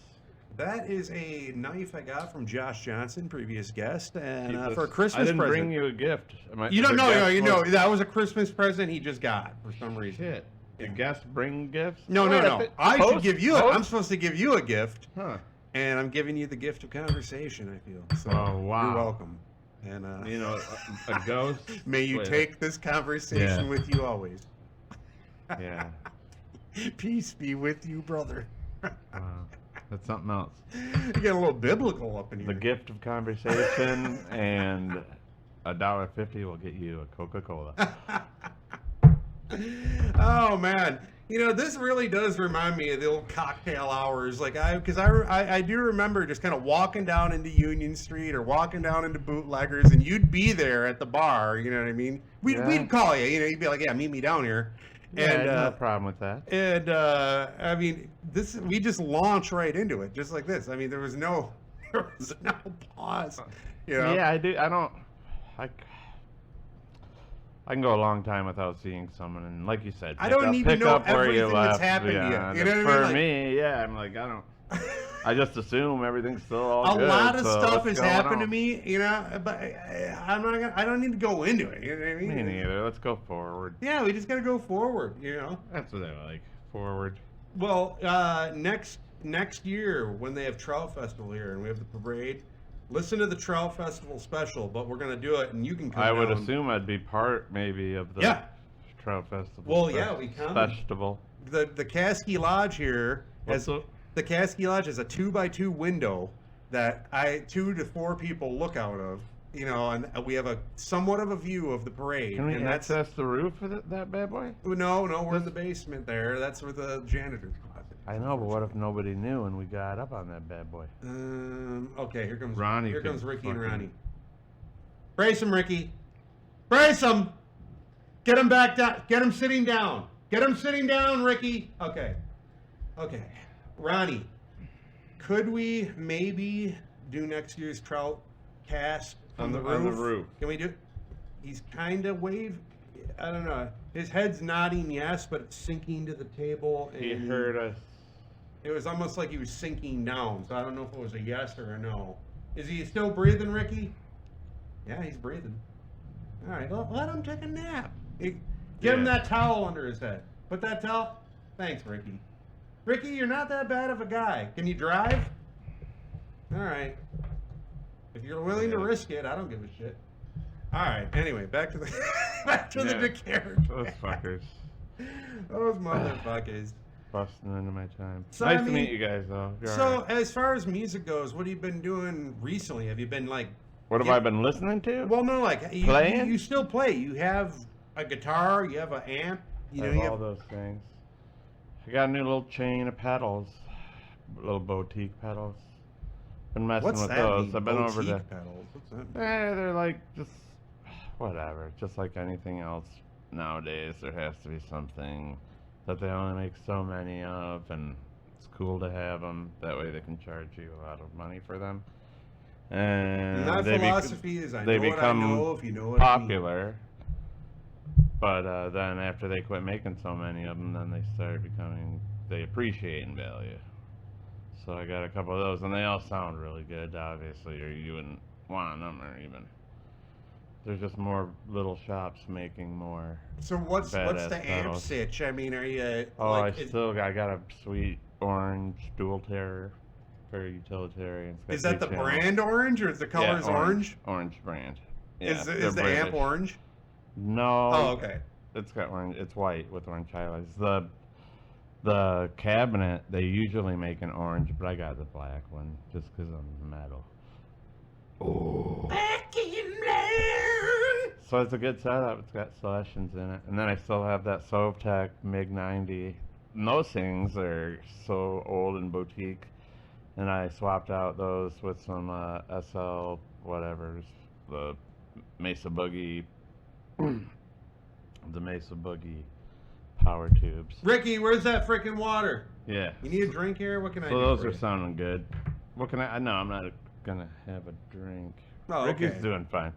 That is a knife I got from Josh Johnson, previous guest, and Keep for a this- Christmas I didn't present. bring you a gift. You don't know, The guest was- that was a Christmas present he just got for some reason. Shit. The guests bring gifts? No. I should give you. I'm supposed to give you a gift, Huh. and I'm giving you the gift of conversation. I feel. So Oh, wow. You're welcome. And A ghost? may you Wait. take this conversation Yeah. with you always. Yeah. Peace be with you, brother. Wow. That's something else. You get a little biblical up in here. The gift of conversation and $1.50 will get you a Coca-Cola. Oh man, this really does remind me of the old cocktail hours. Like because I do remember just kind of walking down into Union Street or walking down into Bootleggers, and you'd be there at the bar. You know what I mean? We'd call you. You'd be like, yeah, meet me down here. Yeah, And no problem with that. And I mean, we just launch right into it, just like this. I mean, there was no pause. Yeah, I do. I can go a long time without seeing someone, and like you said, I don't need to pick know up where you everything that's left. happened to you. Yeah, You know what I mean? For Like- me, yeah, I'm like, I don't. I just assume everything's still all A good. lot of so stuff what's has going happened to on? me, but I'm not gonna. I don't need to go into it. You know what I mean? Me neither. Let's go forward. Yeah, we just gotta go forward. That's what I like. Forward. Well, next next year when they have Trout Festival here and we have the parade, listen to the Trout Festival special. But we're gonna do it, and you can come. I would down. assume I'd be part maybe of the Trout Festival. Well, yeah, we come. Festival. The Caskey Lodge here has What's the Caskey Lodge has a 2x2 window that 2 to 4 people look out of. You know, and we have a somewhat of a view of the parade. Can we and access the roof of that bad boy? No, we're in the basement there. That's where the janitor's closet is. I know, but what if nobody knew and we got up on that bad boy? Okay, here comes Ronnie. Here comes Ricky and fucking- Ronnie. Brace him, Ricky. Brace him. Get him back down. Get him sitting down. Get him sitting down, Ricky. Okay. Ronnie, could we maybe do next year's trout cast on the roof? Can we do? He's kind of I don't know. His head's nodding yes, but it's sinking to the table. And He heard us. It was almost like he was sinking down. So I don't know if it was a yes or a no. Is he still breathing, Ricky? Yeah, he's breathing. All right, let him take a nap. Get him that towel under his head. Put that towel. Thanks, Ricky. Ricky, you're not that bad of a guy. Can you drive? All right. If you're willing to risk it, I don't give a shit. All right. Anyway, back to the the Decair. Those fuckers. Those motherfuckers. Busting into my time. So, nice I to mean, meet you guys, though. You're So, all right. as far as music goes, what have you been doing recently? Have you been like? What have I been listening to? Well, no, like Playing? You still play. You have a guitar. You have an amp. You I know, have you all those things. I got a new little chain of pedals, little boutique pedals. Been messing What's with that those. mean? I've been over Boutique the. pedals. What's that mean? They're like just whatever, just like anything else nowadays. There has to be something that they only make so many of, and it's cool to have them. That way, they can charge you a lot of money for them. And My they philosophy is I they know what I become know if you know what I mean. popular. But then after they quit making so many of them, then they start they appreciate in value. So I got a couple of those, and they all sound really good, obviously, or you wouldn't want them, or even. There's just more little shops making more. So what's the badass amp pedals. sitch? I mean, are you Oh, like? I got a sweet orange dual terror, very utilitarian. It's got Is that the big channels. brand orange or is the colors orange? Orange brand. Yeah, Is they're the amp British. orange? No. Oh, okay. It's got orange. It's white with orange highlights. The cabinet they usually make an orange, but I got the black one just because I'm metal. Oh. Back in black. So it's a good setup. It's got selections in it, and then I still have that Sovtech MiG 90. And those things are so old and boutique, and I swapped out those with some SL whatever's the Mesa Boogie. The Mesa Boogie power tubes. Ricky, where's that freaking water? Yeah. You need a drink here? What can I do? So those for are you? sounding good. What can I? No, I'm not gonna have a drink. Oh, Ricky's okay. doing fine.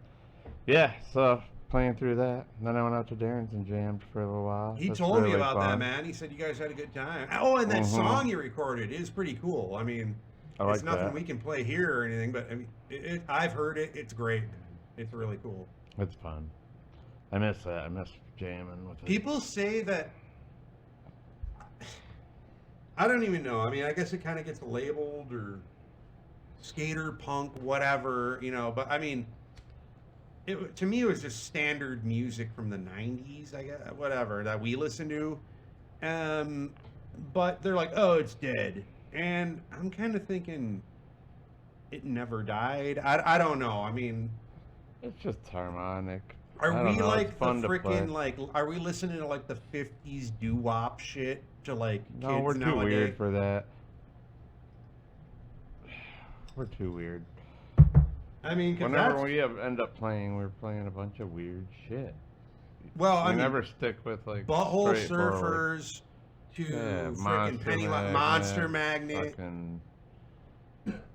Yeah. So playing through that, and then I went out to Darren's and jammed for a little while. He That's told me really about that, fun. man. He said you guys had a good time. Oh, and that Mhm. song you recorded is pretty cool. I mean, I it's like nothing that. we can play here or anything, but I mean, I've heard it. It's great. It's really cool. It's fun. I miss that. I miss jamming with it. People say that. I don't even know. I mean, I guess it kind of gets labeled or skater punk, whatever, you know. But I mean, to me, it was just standard music from the '90s. I guess whatever that we listen to. But they're like, oh, it's dead, and I'm kind of thinking it never died. I don't know. I mean, It's just harmonic. are I we don't know, it's like the fun to play. freaking like? Are we listening to like the '50s doo-wop shit to like No, kids we're too nowadays? weird for that. We're too weird. I mean, 'cause Whenever that's, we end up playing, we're playing a bunch of weird shit. well, I We mean, never stick with like Butthole straightforward- Surfers to Yeah, freaking Pennywise, Monster Magnet, Fucking,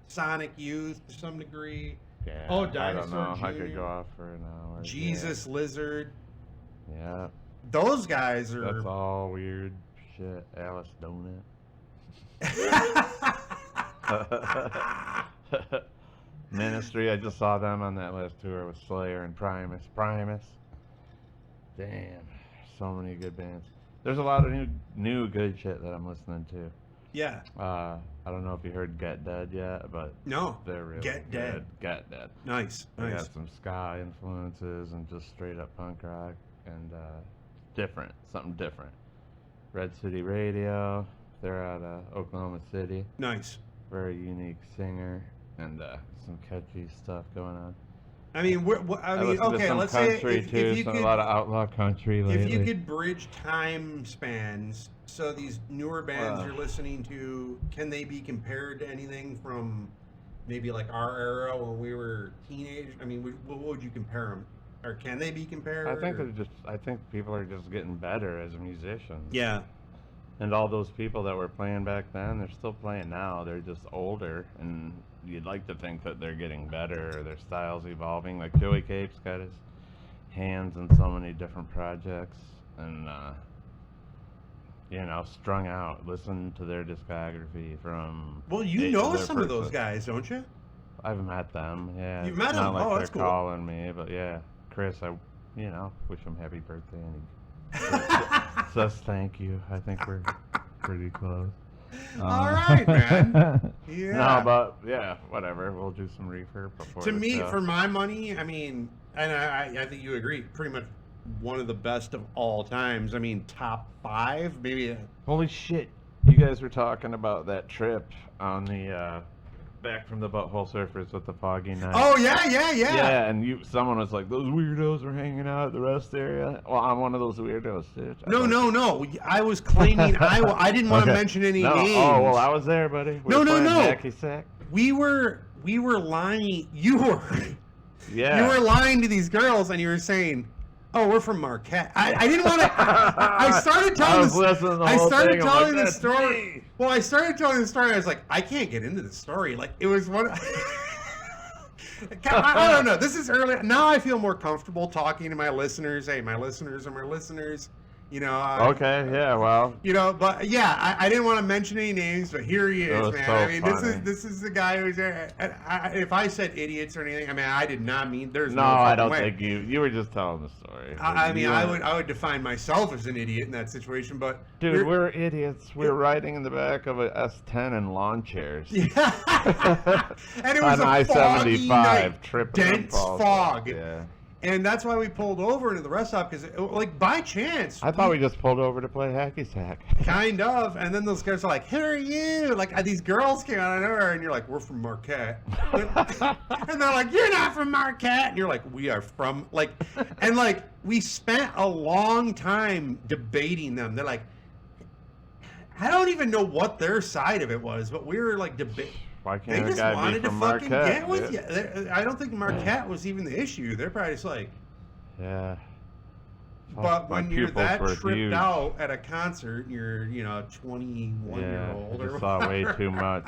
Sonic Youth to some degree, yeah, Oh, I don't Dinosaur know. I could Jr. go off for an hour. Jesus Lizard. Yeah, Those guys are. that's all weird shit. Alice Donut. Ministry, I just saw them on that last tour with Slayer and Primus. Damn, so many good bands. There's a lot of new good shit that I'm listening to. Yeah. I don't know if you heard Get Dead yet, but No. they're really Get good. Dead. Get Dead. Nice. They Nice. got some ska influences and just straight up punk rock and different, something different. Red City Radio, they're out of Oklahoma City. Nice. Very unique singer and some catchy stuff going on. I mean, listen to okay, some let's say country if too, you a could, lot of outlaw country lately. if you could bridge time spans, so these newer bands you're listening to, can they be compared to anything from maybe like our era when we were teenagers? I mean, what would you compare them? Or can they be compared? I think people are just getting better as musicians. Yeah. And all those people that were playing back then, they're still playing now. They're just older, and you'd like to think that they're getting better or their style's evolving. Like Joey Cape's got his hands in so many different projects, and strung out. Listen to their discography from. Well, you know some of those guys, don't you? I've met them. Yeah. You've met It's them? not like Oh, they're that's cool. calling me, but yeah, Chris, I wish him happy birthday, and he says thank you. I think we're pretty close. All right, man. Yeah. No, but yeah, whatever. We'll do some refurb before. To the me, show. for my money, I mean, and I think you agree, pretty much one of the best of all times. I mean, top 5, maybe. Holy shit! You guys were talking about that trip on the back from the Butthole Surfers with the foggy night. Oh yeah. Yeah, and someone was like, "Those weirdos are hanging out at the rest area." Well, I'm one of those weirdos, dude. No. I was claiming I didn't want to mention any names. Oh well, I was there, buddy. No. Hacky sack. We were lying. You were. Yeah. You were lying to these girls, and you were saying, "Oh, we're from Marquette." I didn't want to. I started telling the story. Well, I started telling the story. I was like, I can't get into the story. Like it was one. I don't know. This is early. Now I feel more comfortable talking to my listeners. Hey, my listeners are my listeners. Okay. Yeah. Well. But yeah, I didn't want to mention any names, but here he is, man. So I mean, funny. this is the guy who's there. If I said idiots or anything, I mean, I did not mean. There's no. I don't way. think you were just telling the story. I would define myself as an idiot in that situation, but dude, we're idiots. We're riding in the back of a S10 in lawn chairs. Yeah. And it was on a foggy night, I-75 trip. dense fog. Yeah. And that's why we pulled over into the rest stop, because, like, by chance. I thought we just pulled over to play hacky sack. Kind of. And then those guys are like, "Who are you?" Like, these girls came out of nowhere, and you're like, "We're from Marquette." And they're like, "You're not from Marquette." And you're like, "We are from," like, and, like, we spent a long time debating them. They're like, I don't even know what their side of it was, but we were, like, debating. Why They can't a just guy wanted be to from fucking Marquette? get with you. I don't think Marquette was even the issue. They're probably just like. Yeah. But when My you're pupils that were tripped huge. out at a concert, you're 21-year-old I or just saw way whatever. too much.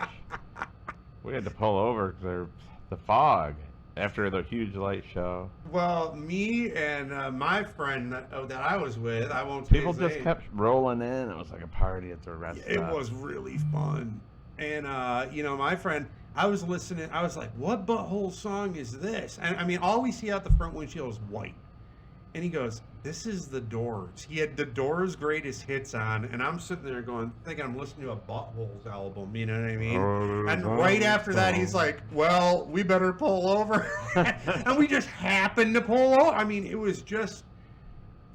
We had to pull over because the fog after the huge light show. Well, me and my friend that I was with, I won't say People his just name. kept rolling in. It was like a party at the restaurant. It was really fun. And, my friend, I was listening. I was like, what Butthole song is this? And, I mean, all we see out the front windshield is white. And he goes, this is The Doors. He had The Doors' greatest hits on. And I'm sitting there thinking I'm listening to a Buttholes album. You know what I mean? And right after that, he's like, well, we better pull over. And we just happened to pull over. I mean, it was just...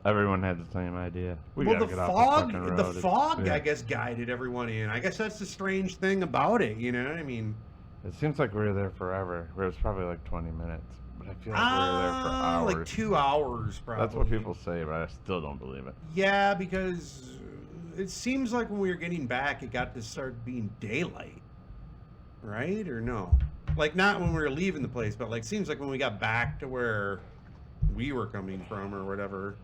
Everyone had the same idea. We Well, gotta the get off fog, the fucking the road. fog, Yeah. I guess, guided everyone in. I guess that's the strange thing about it, I mean... It seems like we were there forever. It was probably like 20 minutes. But I feel like we were there for hours. Like 2 hours, probably. That's what people say, but I still don't believe it. Yeah, because it seems like when we were getting back, it got to start being daylight. Right? Or no? Like, not when we were leaving the place, but, like, seems like when we got back to where we were coming from or whatever,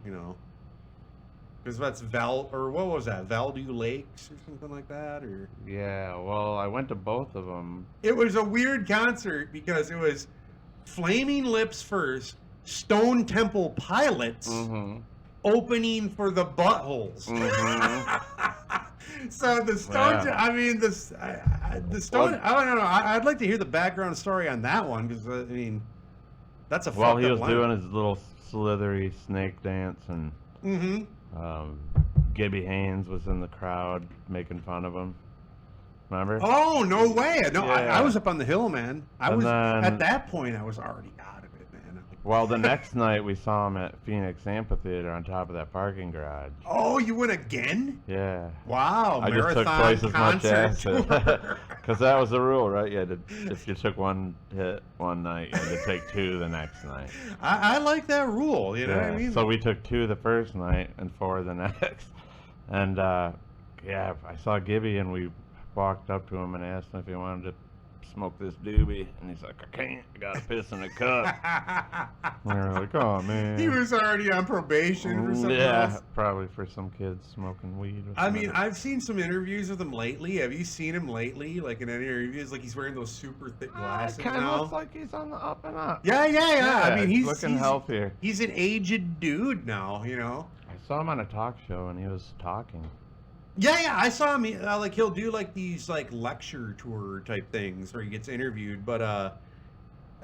Because that's what was that? Valdew Lakes or something like that? Or Yeah, well, I went to both of them. it was a weird concert because it was Flaming Lips first, Stone Temple Pilots opening for the Buttholes. So the Stone, Yeah. I mean, the Stone. Well, I don't know. I'd like to hear the background story on that one because I mean, that's a Well, fucked he up was line. doing his little slithery snake dance, and Gibby Haynes was in the crowd making fun of him. remember? Oh, no way. No, Yeah. I was up on the hill, man. And then- at that point, I was already out of it, man. Well, the next night we saw him at Phoenix Amphitheater on top of that parking garage. Oh, you went again? Yeah. Wow, I just took marathon twice as much concert acid. tour. Because that was the rule, right? You had to, if you took one hit one night, you had to take 2 the next night. I like that rule, you know what I mean? So we took 2 the first night and 4 the next. And yeah, I saw Gibby and we walked up to him and asked him if he wanted to smoke this doobie, and he's like, I can't, I gotta piss in a cup. We were like, oh man. He was already on probation for something else. Probably for some kids smoking weed. I mean, I've seen some interviews with him lately. Have you seen him lately? Like in any interviews, like he's wearing those super thick glasses kind of now. looks like he's on the up and up. Yeah. I mean, he's looking healthier. He's an aged dude now, you know. I saw him on a talk show and he was talking. Yeah, I saw him. Like he'll do like these like lecture tour type things where he gets interviewed. But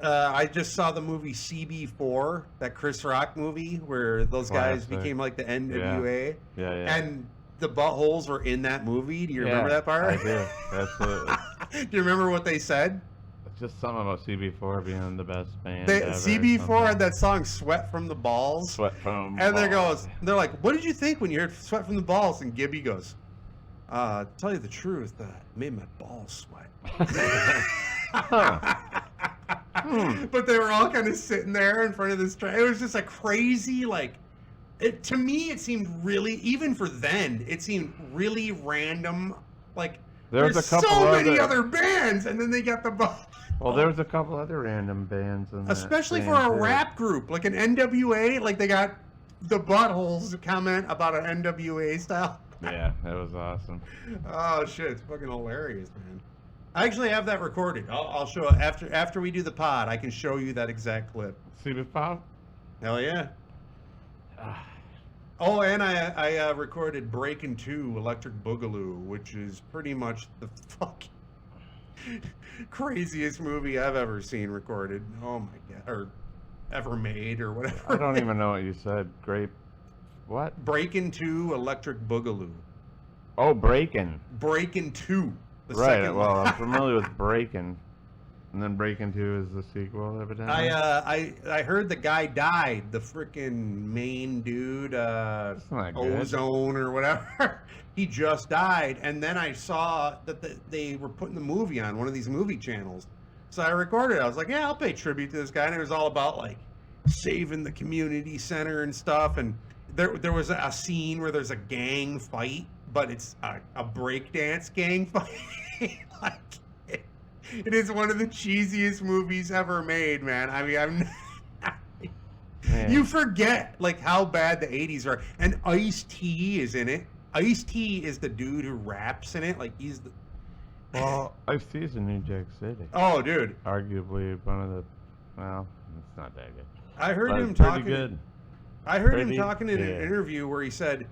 I just saw the movie CB4, that Chris Rock movie where those guys became like the NWA. Yeah. And the buttholes were in that movie. Do you remember that part? I do. Absolutely. Do you remember what they said? It's just something about CB4 being the best band. CB4 had that song "Sweat from the Balls." Sweat from. And balls. they're like, "What did you think when you heard Sweat from the Balls?" And Gibby goes, "Tell you the truth, it made my balls sweat." But they were all kind of sitting there in front of this train. It was just a crazy, like, to me, it seemed really, even for then, it seemed really random. Like, there's so many other bands, and then they got the ball. Well, there was a couple other random bands in especially for a rap group, like an NWA, like they got the buttholes comment about an NWA style. Yeah, that was awesome. Oh shit, it's fucking hilarious, man. I actually have that recorded. I'll show it after we do the pod. I can show you that exact clip. CB5? Hell yeah. Oh, and I recorded Breakin' 2 Electric Boogaloo, which is pretty much the fucking craziest movie I've ever seen recorded. Oh my god, or ever made, or whatever. I don't even know what you said. What? Breakin' 2 Electric Boogaloo. Oh, Breakin'. Breakin' 2. Right. Well, I'm familiar with Breakin', and then Breakin' 2 is the sequel, evidently. I heard the guy died. The freaking main dude, Ozone or whatever. He just died, and then I saw that they were putting the movie on one of these movie channels. So I recorded it. I was like, yeah, I'll pay tribute to this guy. And it was all about like saving the community center and stuff. And there was a scene where there's a gang fight, but it's a breakdance gang fight. Like, it is one of the cheesiest movies ever made, man. I mean, you forget like how bad the 80s are. And Ice-T is in it. Ice-T is the dude who raps in it. Like he's the. Well, Ice-T's in New Jack City. Oh, dude. Arguably one of the. Well, it's not that good. I heard him pretty talking. Good. I heard him talking in an interview where he said,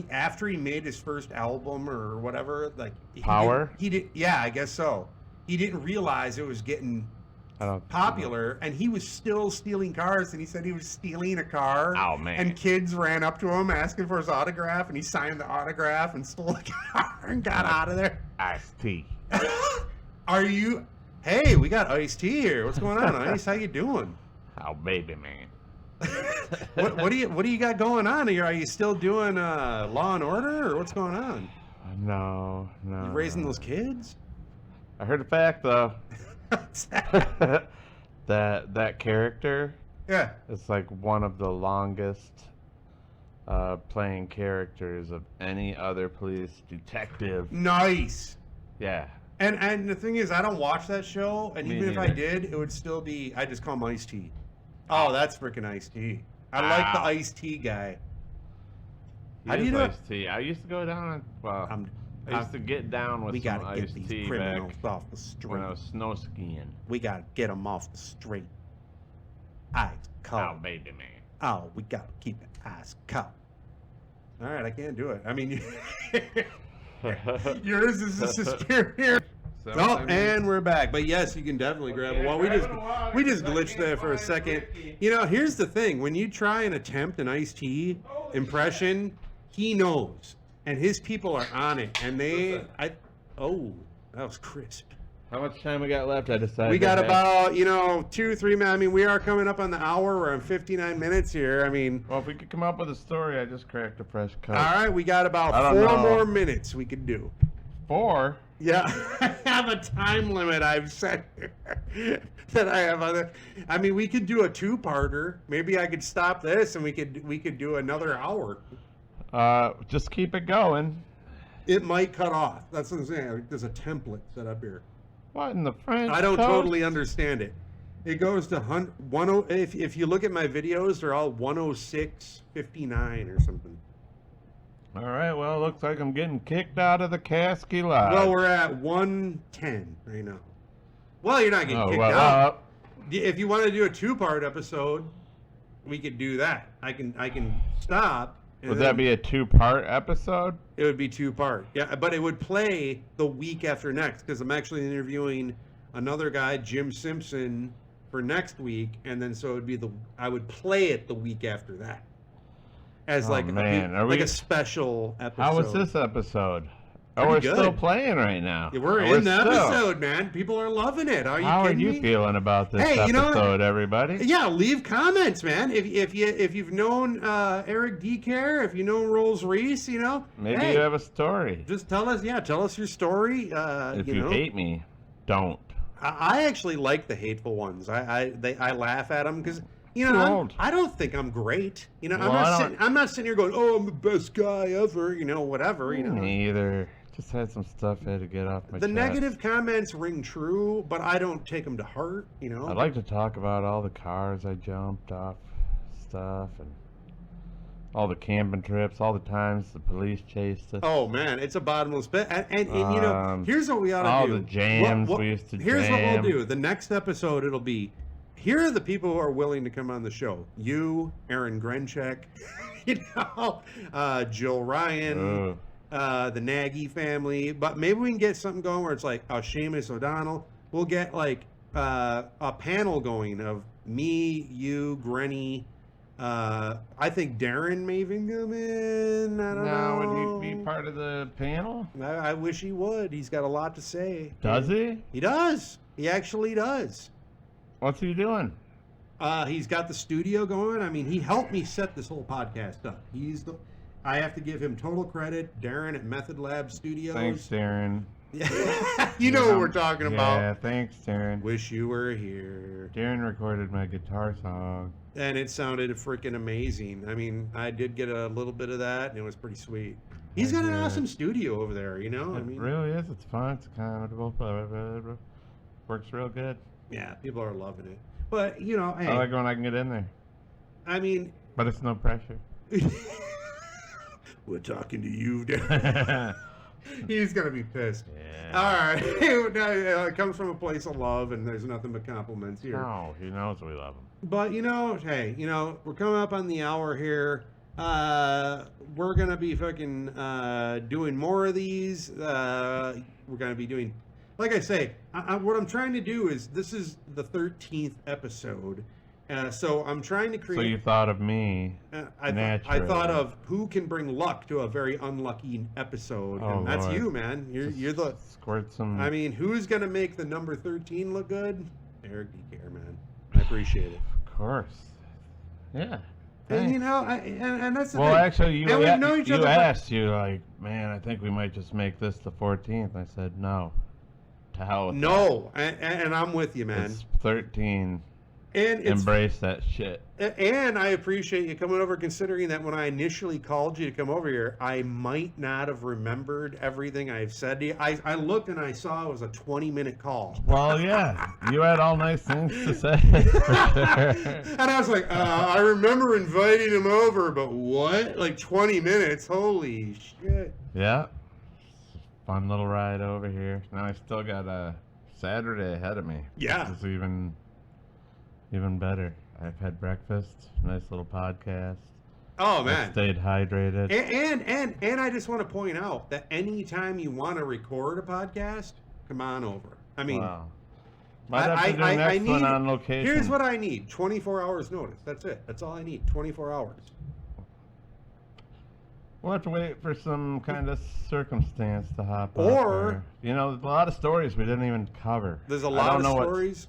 after he made his first album or whatever, like Power. He did. Yeah, I guess so. He didn't realize it was getting popular, and he was still stealing cars. And he said he was stealing a car. Oh man! And kids ran up to him asking for his autograph, and he signed the autograph and stole the car and got out of there. Ice-T. Are you? Hey, we got Ice-T here. What's going on, Ice? How you doing? Oh baby, man. What do you got going on here? Are you still doing Law and Order, or what's going on? No. You raising those kids? I heard a fact though. that character. Yeah. It's like one of the longest playing characters of any other police detective. Nice. Yeah. And the thing is, I don't watch that show, and even if I neither. did, it would still be. I just call him Ice-T. Oh, that's freaking Ice-T. I like the Ice-T guy. How do you know? Ice-T. I used to go down. I used to get down with some Ice-T back off the street. when I was snow skiing. We gotta get them off the street. Ice cold. Oh baby, man. Oh, we gotta keep it ice cold. All right, I can't do it. I mean, yours is a superior. Oh, and we're back. But yes, you can definitely grab it. Well, we just glitched there for a second. You know, here's the thing: when you try and attempt an Ice-T impression, he knows, and his people are on it. And Oh, that was crisp. How much time we got left? I decided. We got about, 2-3 minutes. I mean, we are coming up on the hour. We're on 59 minutes here. I mean, Well, if we could come up with a story, I just cracked a fresh Coke. all right, we got about I 4 don't know. more minutes we could do. 4? Yeah, I have a time limit I've set that I have other. I mean, we could do a 2-parter. Maybe I could stop this and we could do another hour. Just keep it going. It might cut off. That's what I'm saying. There's a template set up here. What in the French? I don't toast? totally understand it. It goes to 10. If you look at my videos, they're all 106.59 or something. All right. Well, it looks like I'm getting kicked out of the Kasky Lodge. Well, we're at 110 right now. Well, you're not getting kicked well, out. If you want to do a 2-part episode, we could do that. I can stop. and Would then that be a 2-part episode? It would be 2-part. Yeah, but it would play the week after next because I'm actually interviewing another guy, Jim Simpson, for next week, and then so it would be I would play it the week after that as like a special episode. How was this episode? Pretty we're good. still playing right now. Yeah, we're in the episode, man. People are loving it. Are you How are kidding you me? feeling about this Hey, episode, everybody? Yeah, leave comments, man. If you've known Eric Decair, if you know Rollsreece, Maybe hey, you have a story. just tell us your story. If you hate me, don't. I actually like the hateful ones. I laugh at them because Old. I don't think I'm great. Well, I'm not sitting here going, oh, I'm the best guy ever. Whatever. Me either. Just had some stuff I had to get off my The chest. negative comments ring true, but I don't take them to heart. I'd like to talk about all the cars I jumped off stuff and all the camping trips, all the times the police chased us. Oh man, it's a bottomless pit. And here's what we ought to all do. the jams we used to Here's jam. what we'll do. The next episode, it'll be, here are the people who are willing to come on the show. You, Aaron Grenchek, Jill Ryan, Ooh. the Nagy family. But maybe we can get something going where it's like Seamus O'Donnell. We'll get like a panel going of me, you, Grenny. I think Darren may even come in. I don't know. Would he be part of the panel? I wish he would. He's got a lot to say. Does he? He does. He actually does. What's he doing? He's got the studio going. I mean, he helped me set this whole podcast up. I have to give him total credit. Darren at Method Lab Studios. Thanks, Darren. You know what we're talking about. Yeah, thanks, Darren. Wish you were here. Darren recorded my guitar song. And it sounded freaking amazing. I mean, I did get a little bit of that, and it was pretty sweet. He's got an awesome studio over there, It I mean, really is. It's fun. It's comfortable. Works real good. yeah, people are loving it. But, hey, I like when I can get in there. I mean, But it's no pressure. we're talking to you, Darren. He's going to be pissed. Yeah. All right. It comes from a place of love, and there's nothing but compliments here. No, he knows we love him. But, hey, we're coming up on the hour here. We're going to be fucking doing more of these. We're going to be doing, like I say, what I'm trying to do is, this is the 13th episode. So I'm trying to create. So you thought of me. I thought of who can bring luck to a very unlucky episode, Oh, and that's Lord. you, man. You're the. Squirt some. I mean, who's gonna make the number 13 look good? Eric Decair, man. I appreciate it. Of course. Yeah. And Thanks. and that's the Well, thing. actually, And we've known each you other for- asked, you like, man, I think we might just make this the 14th. I said, no. To hell with No, and I'm with you, that. man. It's 13. And it's Embrace that shit. And I appreciate you coming over, considering that when I initially called you to come over here, I might not have remembered everything I've said to you. I looked and I saw it was a 20-minute call. Well, yeah. You had all nice things to say. For sure. And I was like, I remember inviting him over, but what? Like 20 minutes? Holy shit. Yeah. Fun little ride over here. Now I still got a Saturday ahead of me. Yeah. It's even better. I've had breakfast, nice little podcast. Oh, I man. stayed hydrated. And I just want to point out that anytime you want to record a podcast, come on over. I mean, Wow. Might have to do next one on location. Here's what I need: 24 hours notice. That's it. That's all I need. 24 hours. We'll have to wait for some kind of circumstance to hop Or- up there. You know, there's a lot of stories we didn't even cover. There's a I lot don't of know what's stories.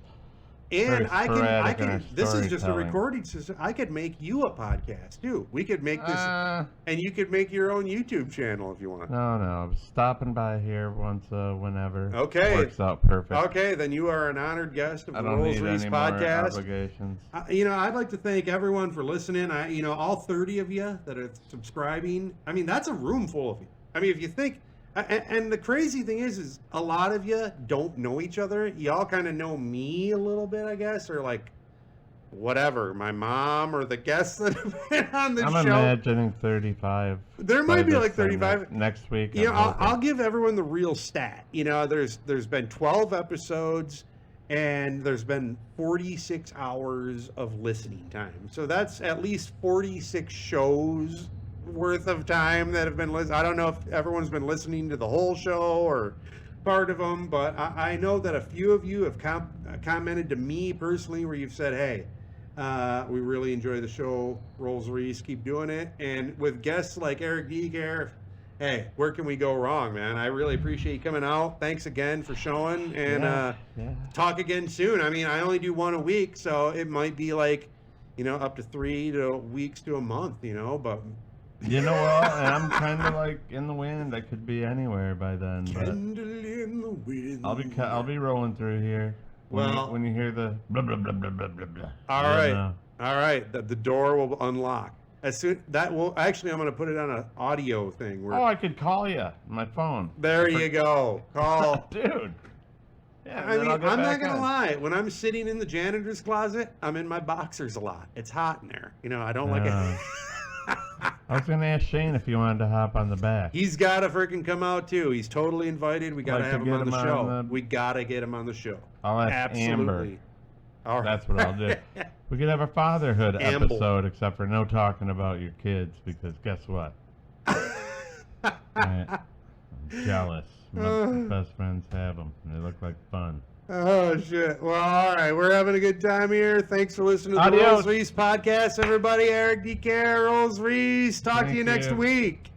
very And I sporadic in our can. This is just a storytelling. recording system. I could make you a podcast too. We could make this, No, and you could make your own YouTube channel if you want. no. Stopping by here once, whenever. Okay. Works out perfect. Okay, then you are an honored guest of I the don't need Rollsreece any more podcast. obligations. I'd like to thank everyone for listening. All 30 of you that are subscribing. I mean, that's a room full of you. I mean, if you think, and the crazy thing is a lot of you don't know each other. Y'all kind of know me a little bit, I guess, or like whatever, my mom or the guests that have been on the I'm show. imagining 35. There by might be this like thing 35. next week. You know, I'm I'll hoping. give everyone the real stat. You know, there's been 12 episodes and there's been 46 hours of listening time. So that's at least 46 shows worth of time that have been listened. I don't know if everyone's been listening to the whole show or part of them, but I know that a few of you have commented to me personally where you've said, hey, we really enjoy the show, Rollsreece, keep doing it. And with guests like Eric Decair, hey, where can we go wrong, man? I really appreciate you coming out. Thanks again for showing, and Yeah. talk again soon. I mean, I only do one a week, so it might be like, up to 3 weeks to a month, but You know what? And I'm kind of like in the wind. I could be anywhere by then. But candle in the wind. I'll be rolling through here. When you hear the blah blah blah blah blah blah blah. All you right. know. All right, the door will unlock. As soon that will actually, I'm going to put it on an audio thing. Where, Oh, I could call you on my phone. there you go. Call. Dude. Yeah, I then mean, I'll get I'm not back gonna on. lie. When I'm sitting in the janitor's closet, I'm in my boxers a lot. It's hot in there. I don't like it. I was gonna ask Shane if he wanted to hop on the back. He's got to freaking come out too. He's totally invited. We got to Like to have him get on the him show. on the- We got to get him on the show. I'll ask Absolutely. Amber. All right. That's what I'll do. We could have a fatherhood Amble. episode, except for no talking about your kids, because guess what? I'm jealous. My best friends have them. And they look like fun. Oh shit. Well, all right. We're having a good time here. Thanks for listening to the Adios. Rollsreece podcast, everybody. Eric Decair, Rollsreece. Talk to Thank you next you. week.